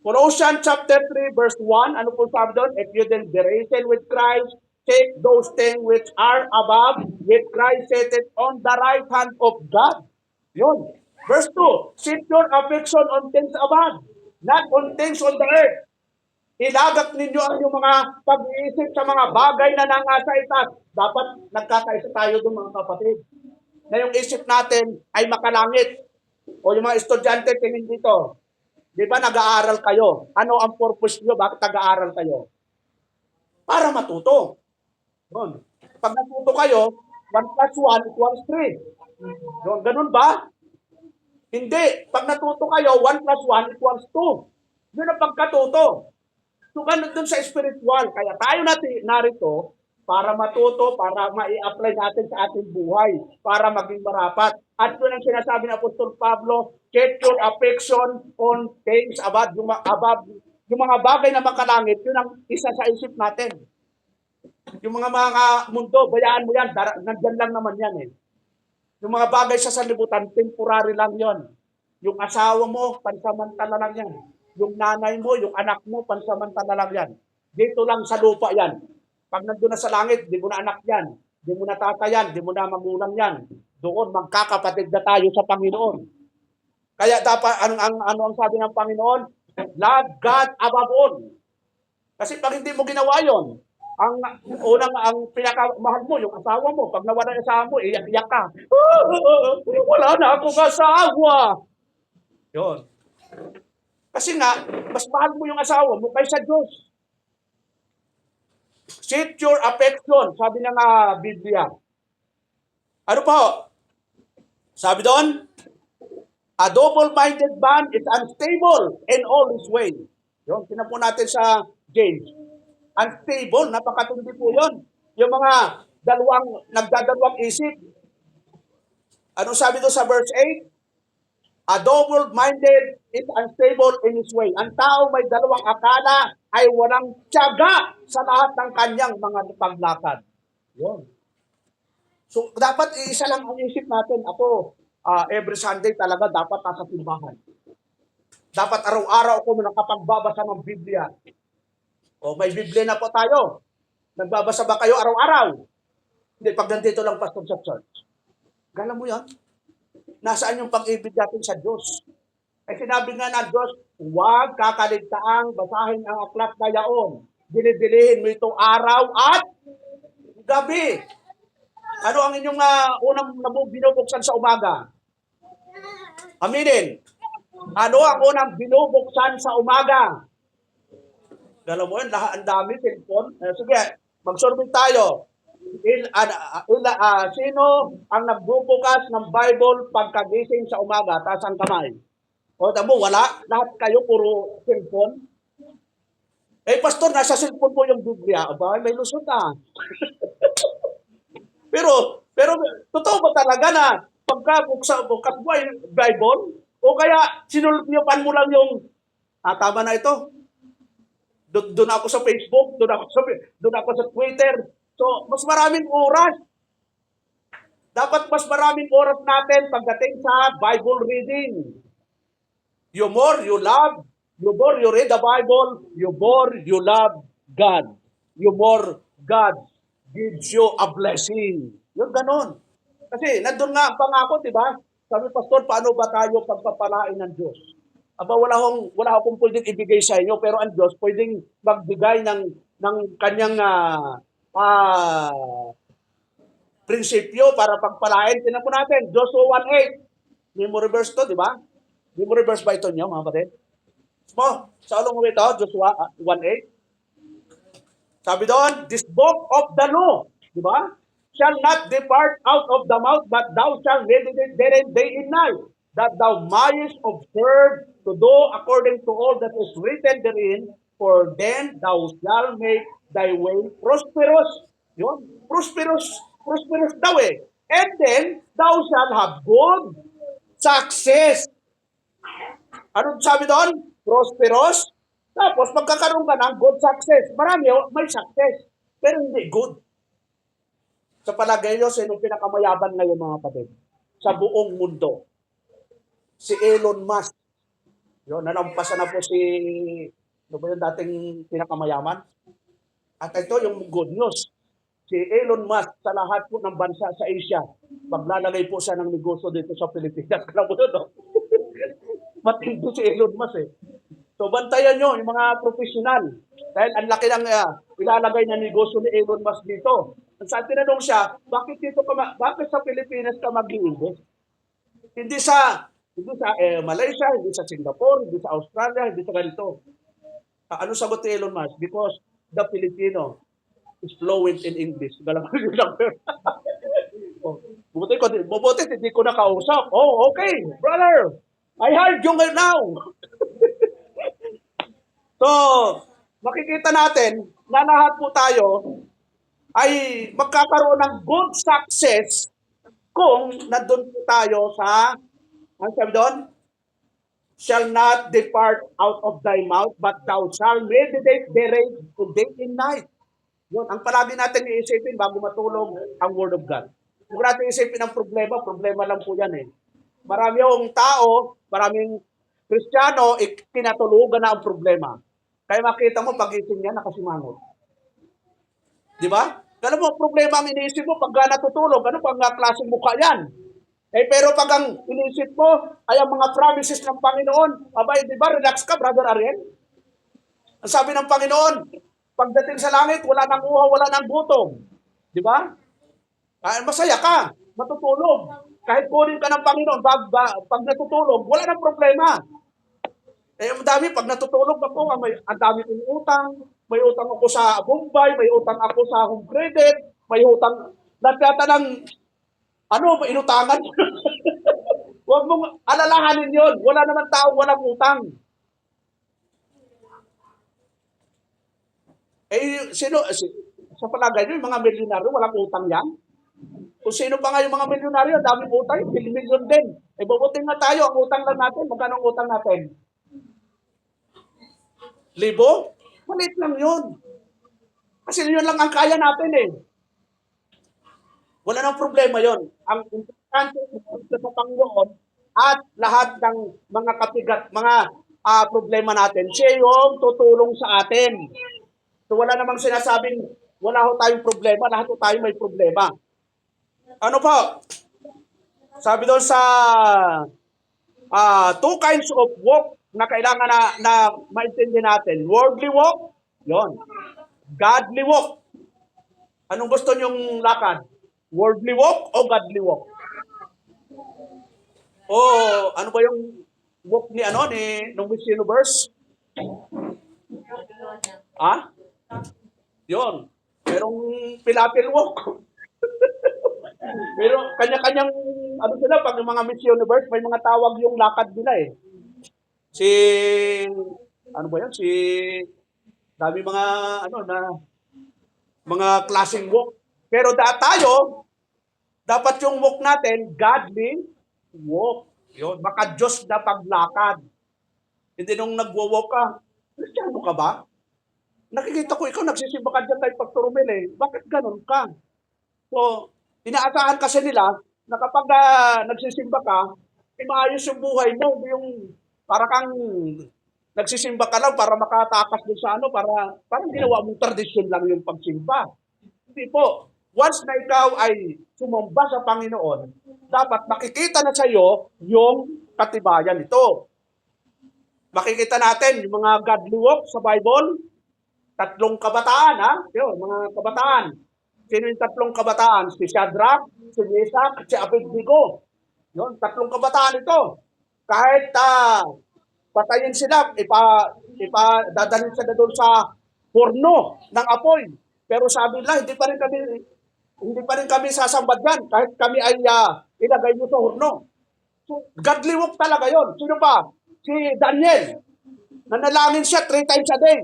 Colossians chapter 3 verse 1, ano po sabi doon? If you then be risen with Christ, take those things which are above, with Christ seated on the right hand of God. Yun. Verse 2, set your affection on things above, not on things on the earth. Ilagak ninyo ang inyong mga pag-iisip sa mga bagay na nangasa itas. Dapat nagkakaisa tayo doon mga kapatid. Na yung isip natin ay makalangit. O yung mga estudyante, tingin dito. Di ba nag-aaral kayo? Ano ang purpose nyo? Bakit nag-aaral kayo? Para matuto. Yun. Pag natuto kayo, 1 plus 1 equals 3. Yun. Ganun ba? Hindi. Pag natuto kayo, 1 plus 1 equals 2. Yun ang pagkatuto. So, ganun dun sa spiritual. Kaya tayo narito para matuto, para ma-i-apply natin sa ating buhay, para maging marapat. At yun ang sinasabi ng Apostol Pablo, set your affection on things above, yung mga bagay na makalangit, yun ang isa sa isip natin. Yung mga mundo, bayaan mo yan, nandyan lang naman yan eh. Yung mga bagay sa sanlibutan, temporary lang yon. Yung asawa mo, pansamantala lang yan. Yung nanay mo, yung anak mo, pansamantala lang yan. Dito lang sa lupa yan. Pag nandun na sa langit, di mo na anak yan, di mo na tata yan, di mo na magulang yan. Doon, magkakapatid na tayo sa Panginoon. Kaya dapat, ano ang sabi ng Panginoon? Love God above all. Kasi pag hindi mo ginawa yon, ang pinakamahal mo, yung asawa mo, pag nawala yung asawa mo, iyak-iyak ka. Wala na akong asawa. Yun. Kasi nga, mas mahal mo yung asawa mo kaysa Diyos. Set your affection, sabi ng Biblia. Ano po? Sabi doon, a double-minded man is unstable in all his way. Yun, tinan po natin sa James. Unstable, napakatindi po yun. Yung mga nagdadalawang isip. Ano sabi doon sa verse 8? A double-minded is unstable in his way. Ang tao may dalawang akala ay walang tiyaga sa lahat ng kanyang mga paglakad. Yun. So, dapat isa lang ang isip natin. Ako, every Sunday talaga dapat nasa simbahan. Dapat araw-araw ako nakapagbabasa ng Biblia. O, may Biblia na po tayo. Nagbabasa ba kayo araw-araw? Hindi, pag nandito lang pastor sa church. Gala mo yan? Nasaan yung pag-ibig natin sa Diyos? Ay sinabi nga ng Diyos, huwag kakaligtaang basahin ang aklat na yaon. Dinidilihin mo ito araw at gabi. Ano ang inyong unang binubuksan sa umaga? Aminin. Ano ang unang binubuksan sa umaga? Alam mo yun, ang dami, cellphone. Sige, mag-survey tayo. Sino ang nagbubukas ng Bible pagkagising sa umaga? Taas ang kamay. O tamo, wala. Lahat kayo puro cellphone. Eh, pastor, nasa cellphone po yung Biblia. Aba, may lusot pero, totoo ba talaga na pagka bukas mo ay Bible? O kaya, sinulpiyopan mo lang yung, tama na ito. Doon ako sa Facebook, doon ako sa Twitter. So, mas maraming oras. Dapat mas maraming oras natin pagdating sa Bible reading. You more you read the Bible, you more you love God. you more God gives you a blessing. Yung ganon. Kasi nandun nga ang pangako, di ba? Sabi, Pastor, paano ba tayo pagpapalain ng Diyos? Aba, wala akong pwedeng ibigay sa inyo, pero ang Diyos pwedeng magbigay ng kanyang prinsipyo para pagpalain. Tinan po natin, Joshua 1:8. Memory verse to, di ba? Memory verse ba ito niyo, mga kapatid? Sa ulong mo ito, Joshua 1:8. Sabi doon, this book of the law, di ba? Shall not depart out of the mouth, but thou shalt meditate therein day and night, that thou mayest observe to do according to all that is written therein, for then thou shalt make thy way prosperous. Yun, prosperous daw eh. And then, thou shalt have good success. Anong sabi doon? Prosperous. Tapos, magkakaroon ka ng good success. Marami, may success. Pero hindi good. Sa palagay nyo, sino pinakamayaban ngayon, mga kapatid? Sa buong mundo. Si Elon Musk. Yun, nalampasan na po si, ano ba yung dating pinakamayaman? At ito yung good news. Si Elon Musk, sa lahat po ng bansa sa Asia, maglalagay po siya ng negosyo dito sa Pilipinas. Alam mo yun, no? Matindi si Elon Musk eh. So, bantayan nyo yung mga profesional. Dahil ang laki ng ilalagay na negosyo ni Elon Musk dito. Sa tinanong siya, bakit sa Pilipinas ka mag-i-invest? Hindi sa Malaysia, hindi sa Singapore, hindi sa Australia, hindi sa ganito. Ano sagot ni Elon Musk? Because the Filipino is fluent in English. Mabuti, hindi ko nakausap. Oh, okay, brother. I heard you now. So, makikita natin na lahat po tayo ay magkakaroon ng good success kung nandun po tayo sa, ang sabi doon, shall not depart out of thy mouth, but thou shalt meditate therein day and night. Yun, ang palagi natin iisipin bago matulog ang Word of God. Kung natin isipin ang problema lang po yan eh. Marami yung tao, maraming Kristiyano, kinatulugan na ang problema. Kaya makita mo, pag-isip niya, nakasimangot. Di ba? Ganun mo, problema ang iniisip mo pag natutulog. Ano pang klaseng mukha yan? Pero pag ang iniisip mo ay ang mga promises ng Panginoon, abay, di ba, relax ka, Brother Ariel? Ang sabi ng Panginoon, pagdating sa langit, wala nang uhaw, wala nang gutom. Di ba? Masaya ka, matutulog. Kahit kunin ka ng Panginoon, pag natutulog, wala nang problema. Ang dami, pag natutulog ako, ang dami kong utang, may utang ako sa Bombay, may utang ako sa home credit, may utang, nagkata ng, inutangan. Huwag mong alalahanin yun. Wala naman tao, walang utang. Sa palagay nyo, yung mga milyonaryo, walang utang yan? Kung sino pa nga yung mga milyonaryo, daming utang, milyon din. Bubutin nga tayo, ang utang lang natin, magkano ang utang natin? 1,000? Maliit lang yun. Kasi yun lang ang kaya natin eh. Wala nang problema yon. Ang importante sa Panginoon at lahat ng mga problema natin, siya yung tutulong sa atin. So wala namang sinasabing wala ho tayong problema, lahat ho tayo may problema. Ano po? Sabi doon sa two kinds of walk na kailangan na maintindihan natin. Worldly walk, yon. Godly walk. Anong gusto nyong lakad? Worldly walk o godly walk? O ano ba yung walk ni Miss Universe? Yon. Merong pilapil walk. Pero kanya-kanyang sila pag yung mga Miss Universe, may mga tawag yung lakad nila eh. Dami mga mga klaseng walk. Pero tayo, dapat yung walk natin, godly walk. Yun, baka Diyos na paglakad. Hindi nung nagwo-walk ka, Kristiyano ka ba? Nakikita ko ikaw, nagsisimba ka dyan kay Pastor Romel eh. Bakit ganun ka? So, inaasahan kasi nila na kapag nagsisimba ka, maayos yung buhay mo, yung para kang Nagsisimba ka lang para makatakas doon sa ano, para parang ginawa mong tradisyon lang yung pagsimba. Hindi po. Once na ikaw ay sumamba sa Panginoon, dapat makikita na sa iyo yung katibayan nito. Makikita natin yung mga godly walk sa Bible, tatlong kabataan, ha? Yun, mga kabataan. Sino yung tatlong kabataan? Si Shadrach, si Meshach, si Abednego. Yun, tatlong kabataan ito. Kahit patayin sila, dadalhin sila doon sa porno ng apoy. Pero sabi nila, hindi pa rin kami sasambad yan kahit kami ay ilagay nyo sa horno. So, godly walk talaga yon. Sino pa? Si Daniel. Nanalangin siya 3 times a day.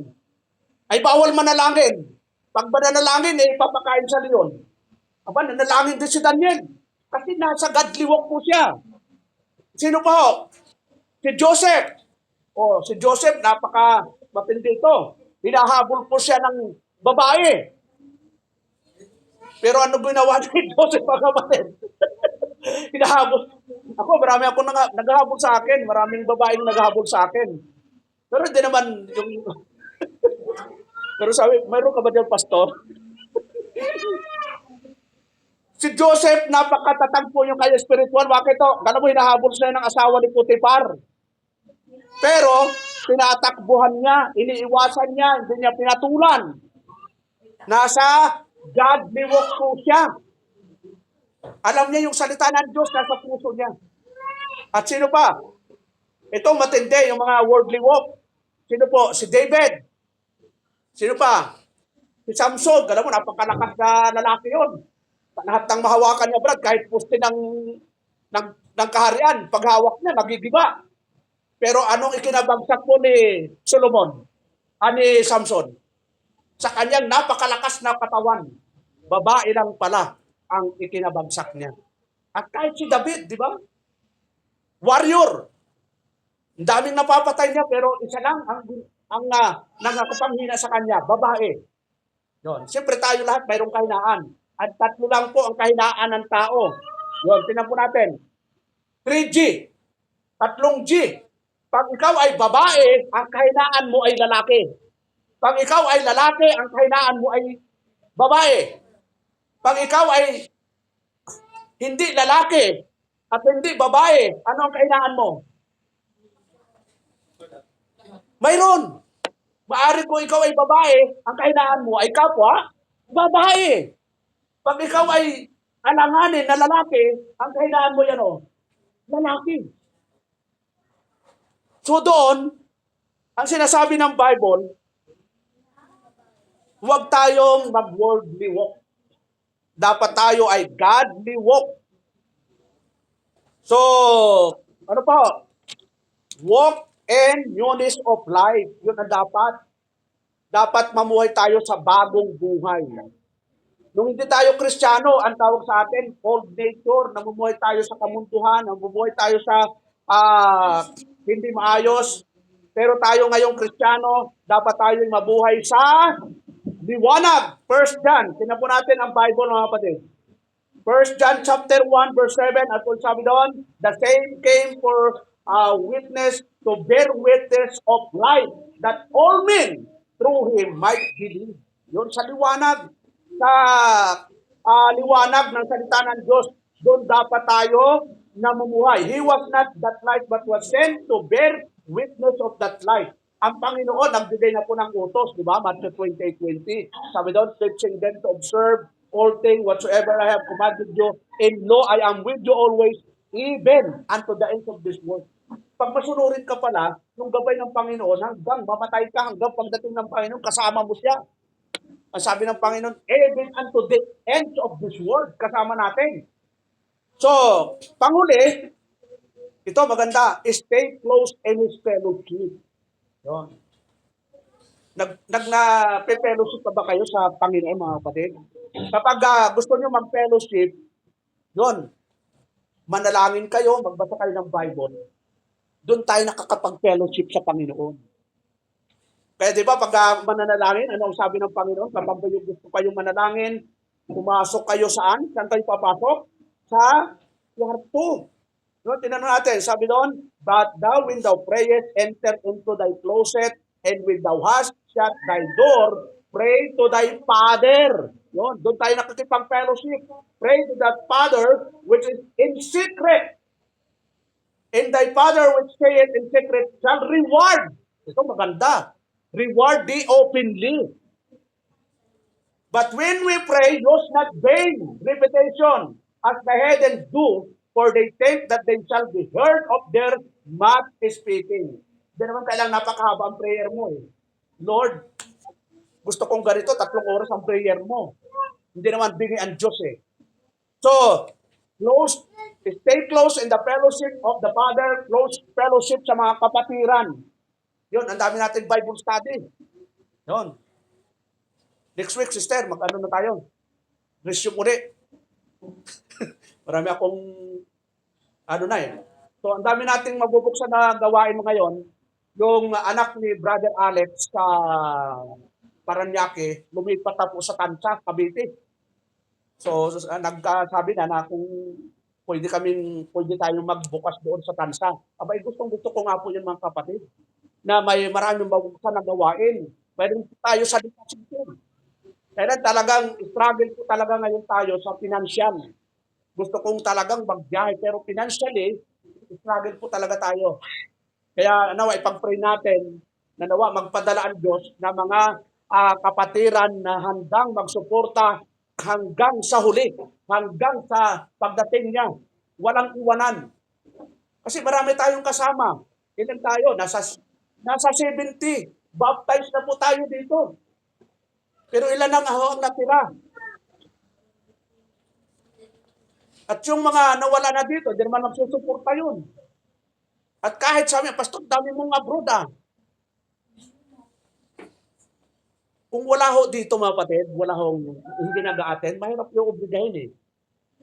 Ay bawal manalangin. Pag manalangin, papakain sa leon. Aba, nanalangin din si Daniel. Kasi nasa godly walk po siya. Sino pa ho? Si Joseph. Si Joseph, napaka matindi ito. Hinahabol po siya ng babae. Pero ano ginawa ni Joseph mga kapatid? Hinahabol. Marami akong naghahabol sa akin. Maraming babaeng naghahabol sa akin. Pero hindi naman yung... Pero sabi, mayroon ka ba dyan, pastor? Si Joseph, napakatatag po yung kaya spiritual. Bakit to? Alam mo, hinahabol siya ng asawa ni Potiphar. Pero, tinatakbuhan niya, iniiwasan niya, hindi niya pinatulan. Nasa godly walk po siya. Alam niya yung salita ng Diyos nasa puso niya. At sino pa? Ito matindi, yung mga worldly walk. Sino po? Si David. Sino pa? Si Samson. Alam mo, napakalakas na lalaki yun. Lahat ng mahawakan niya, Brad, kahit puste ng kaharian, paghawak niya, nagigiba. Pero anong ikinabagsak po ni Solomon? Ni Samson? Sa kanyang napakalakas na katawan, babae lang pala ang ikinabagsak niya. At kahit si David, di ba? Warrior. Ang daming napapatay niya, pero isa lang ang nangakapanghina sa kanya, babae. Yun. Siyempre tayo lahat mayroong kahinaan. At tatlo lang po ang kahinaan ng tao. Yun, tingnan po natin. 3G. Tatlong G. Pag ikaw ay babae, ang kahinaan mo ay lalaki. Pag ikaw ay lalaki, ang kahinaan mo ay babae. Pag ikaw ay hindi lalaki at hindi babae, ano ang kahinaan mo? Mayroon. Maari kung ikaw ay babae, ang kahinaan mo ay kapwa babae. Pag ikaw ay alanganin na lalaki, ang kahinaan mo yan lalaki. So doon, ang sinasabi ng Bible, huwag tayong mag-worldly walk. Dapat tayo ay godly walk. So, ano pa? Walk in newness of life. Yun ang dapat. Dapat mamuhay tayo sa bagong buhay. Nung hindi tayo Kristiyano, ang tawag sa atin, old nature, namumuhay tayo sa kamuntuhan, namumuhay tayo sa hindi maayos. Pero tayo ngayong Kristiyano, dapat tayo mabuhay sa liwanag. 1 John, tingnan po natin ang Bible mga kapatid. 1 John chapter 1 verse 7, at kung sabi doon, the same came for witness to bear witness of life, that all men through him might believe. Yun sa liwanag. Sa liwanag ng salita ng Diyos, doon dapat tayo namumuhay. He was not that light but was sent to bear witness of that light. Ang Panginoon, nagbigay na po ng utos, di ba? Matthew 28:20. Sabi doon, teaching them to observe all things whatsoever I have commanded you. In law, I am with you always, even unto the end of this world. Pag masunurin ka pala, yung gabay ng Panginoon, hanggang mamatay ka, hanggang pagdating ng Panginoon, kasama mo siya. Ang sabi ng Panginoon, even unto the end of this world, kasama natin. So, panghuli, ito maganda, stay close in His fellowship. Yun. Nag-fellowship pa ba kayo sa Panginoon, mga kapatid? Kapag gusto nyo mag-fellowship, yun, manalangin kayo, magbasa kayo ng Bible, doon tayo nakakapag-fellowship sa Panginoon. Kaya di ba pag mananalangin, ano ang sabi ng Panginoon? Kapag gusto kayong manalangin, pumasok kayo saan? Saan kayo papasok? Sa kwarto. No, tinanong natin, sabi doon, but thou when thou prayest, enter into thy closet, and when thou hast shut thy door, pray to thy Father. Yun, doon tayo nakikipag-fellowship. Pray to that Father which is in secret. And thy Father which saith in secret shall reward. Ito maganda. Reward thee openly. But when we pray, use not vain repetition as the heathen do, for they think that they shall be heard of their mouth speaking. Hindi naman kailang napakahaba ang prayer mo eh. Lord, gusto kong ganito, 3 oras ang prayer mo. Hindi naman bigay ang Diyos eh. So, close, stay close in the fellowship of the Father, close fellowship sa mga kapatiran. Yun, ang dami natin Bible study. Yun. Next week, sister, mag-ano na tayo? Resume ulit. Marami akong ano na eh. So, ang dami nating mabubuksan na gawain mo ngayon. Yung anak ni Brother Alex sa Paranaque, lumipat na po sa Tansa, Cavite. So, nagsabi na kung pwede tayong magbukas doon sa Tansa. Abay, gustong-gusto ko nga po yun mga kapatid, na may maraming mabubuksan na gawain. Pwede tayo sa dito. Kaya talagang struggle po talaga ngayon tayo sa financial. Gusto kong talagang magbiyahe, pero financially, struggle po talaga tayo. Kaya nawa ipag-pray natin na nawa magpadala ang Diyos na mga kapatiran na handang magsuporta hanggang sa huli, hanggang sa pagdating niya. Walang iwanan. Kasi marami tayong kasama. Ilan tayo? Nasa 70. Baptized na po tayo dito. Pero ilan ang ang natira? At yung mga nawala na dito, hindi naman nagsusuporta yun. At kahit sa amin, Pastor, dami mong abroad ah. Kung wala ho dito mga kapatid, wala ho, hindi nag-a-attend, mahirap yung obligahin eh.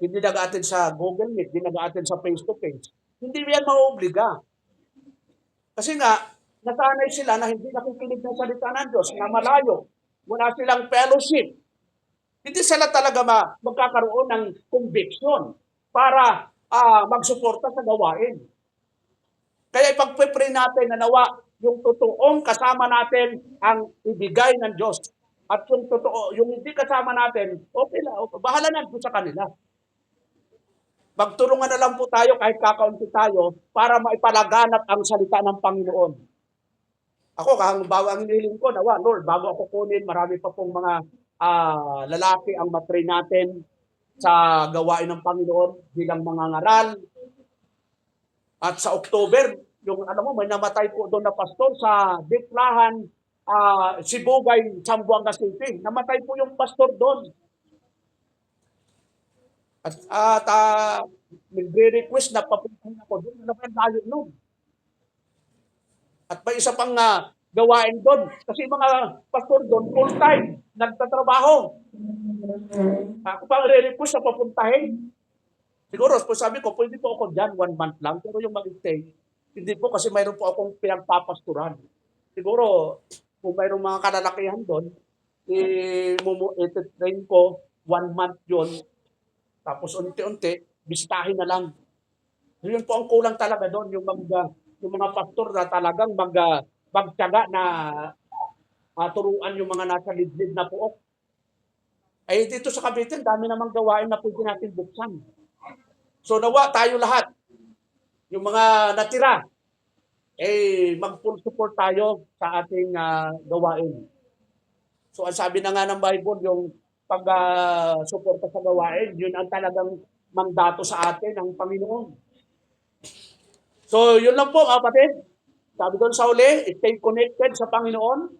Hindi nag-a-attend sa Google Meet, hindi nag-a-attend sa face-to-face. Hindi yan mauobliga. Kasi nga, nasanay sila na hindi nakikinig ng salita ng Diyos, na malayo. Wala silang fellowship. Hindi sila talaga magkakaroon ng conviction para magsuporta sa gawain. Kaya ipag-pray natin na nawa yung totoong kasama natin ang ibigay ng Diyos. At yung totoo, yung hindi kasama natin, okay lang, okay, bahala na sa kanila. Magtulungan na lang po tayo kahit kakaunti tayo para maipalaganap ang salita ng Panginoon. Ako, kahangbawa ang hinihiling ko, nawa, Lord, bago ako kunin, marami pa pong mga lalaki ang matray natin sa gawain ng Panginoon bilang mga ngaral. At sa October, yung alam mo, may namatay po doon na pastor sa Diplahan, Sibugay, Zamboanga City. Namatay po yung pastor doon. At nagre-request na papuntahin ako doon. Ano ba yung layo noon? At may isa pang gawain doon. Kasi mga pastor doon, full-time, nagtatrabaho. Ako pang re-request na papuntahin. Siguro, sabi ko, pwede po ako dyan 1 month lang. Pero yung mag-stay, hindi po kasi mayroon po akong pinagpapasturan. Siguro, kung mayroong mga kalalakihan doon, i-train ko 1 month yun. Tapos unti-unti, bisitahin na lang. Yun po ang kulang talaga doon, yung mga pastor na talagang magtiyaga na turuan yung mga nasa liblib na puok. Ay dito sa Cavite, dami namang gawain na pwede natin buksan. So nawa tayo lahat, yung mga natira, mag-full support tayo sa ating gawain. So ang sabi na nga ng Bible, yung pag-suporta sa gawain, yun ang talagang mandato sa atin ng Panginoon. So yun lang po kapatid. Sabi doon sa uli, stay connected sa Panginoon.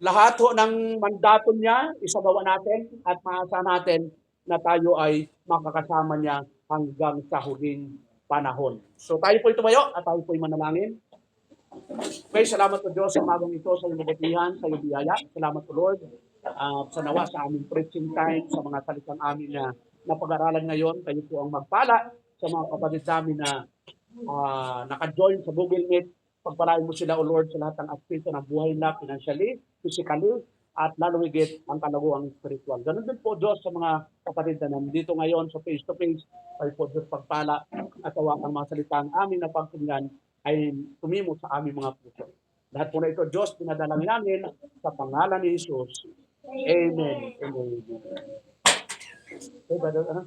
Lahat ho ng mandato niya, isagawa natin at maasa natin na tayo ay makakasama niya hanggang sa huling panahon. So tayo po tumayo at tayo po manalangin. Okay, salamat po Diyos sa magong ito, sa iyong magatihan, sa iyong biyaya. Salamat po Lord sa nawa sa aming preaching time, sa mga salitang amin na napag-aralan ngayon. Kayo po ang magpala sa mga kapatid namin na naka-join sa Google Meet. Pagpalain mo sila, O Lord, sa lahat ng aspecto ng buhay na, financially, physically, at lalo higit ang kalaguang spiritual. Ganun din po Diyos sa mga kapatid na nandito ngayon sa face-to-face, ay po Diyos pagpala at awa ang mga salita ang aming napakinggan ay tumimo sa aming mga puso. Lahat po na ito, Diyos, pinadalangin namin sa pangalan ni Jesus. Amen. Amen. Okay, brother, ano?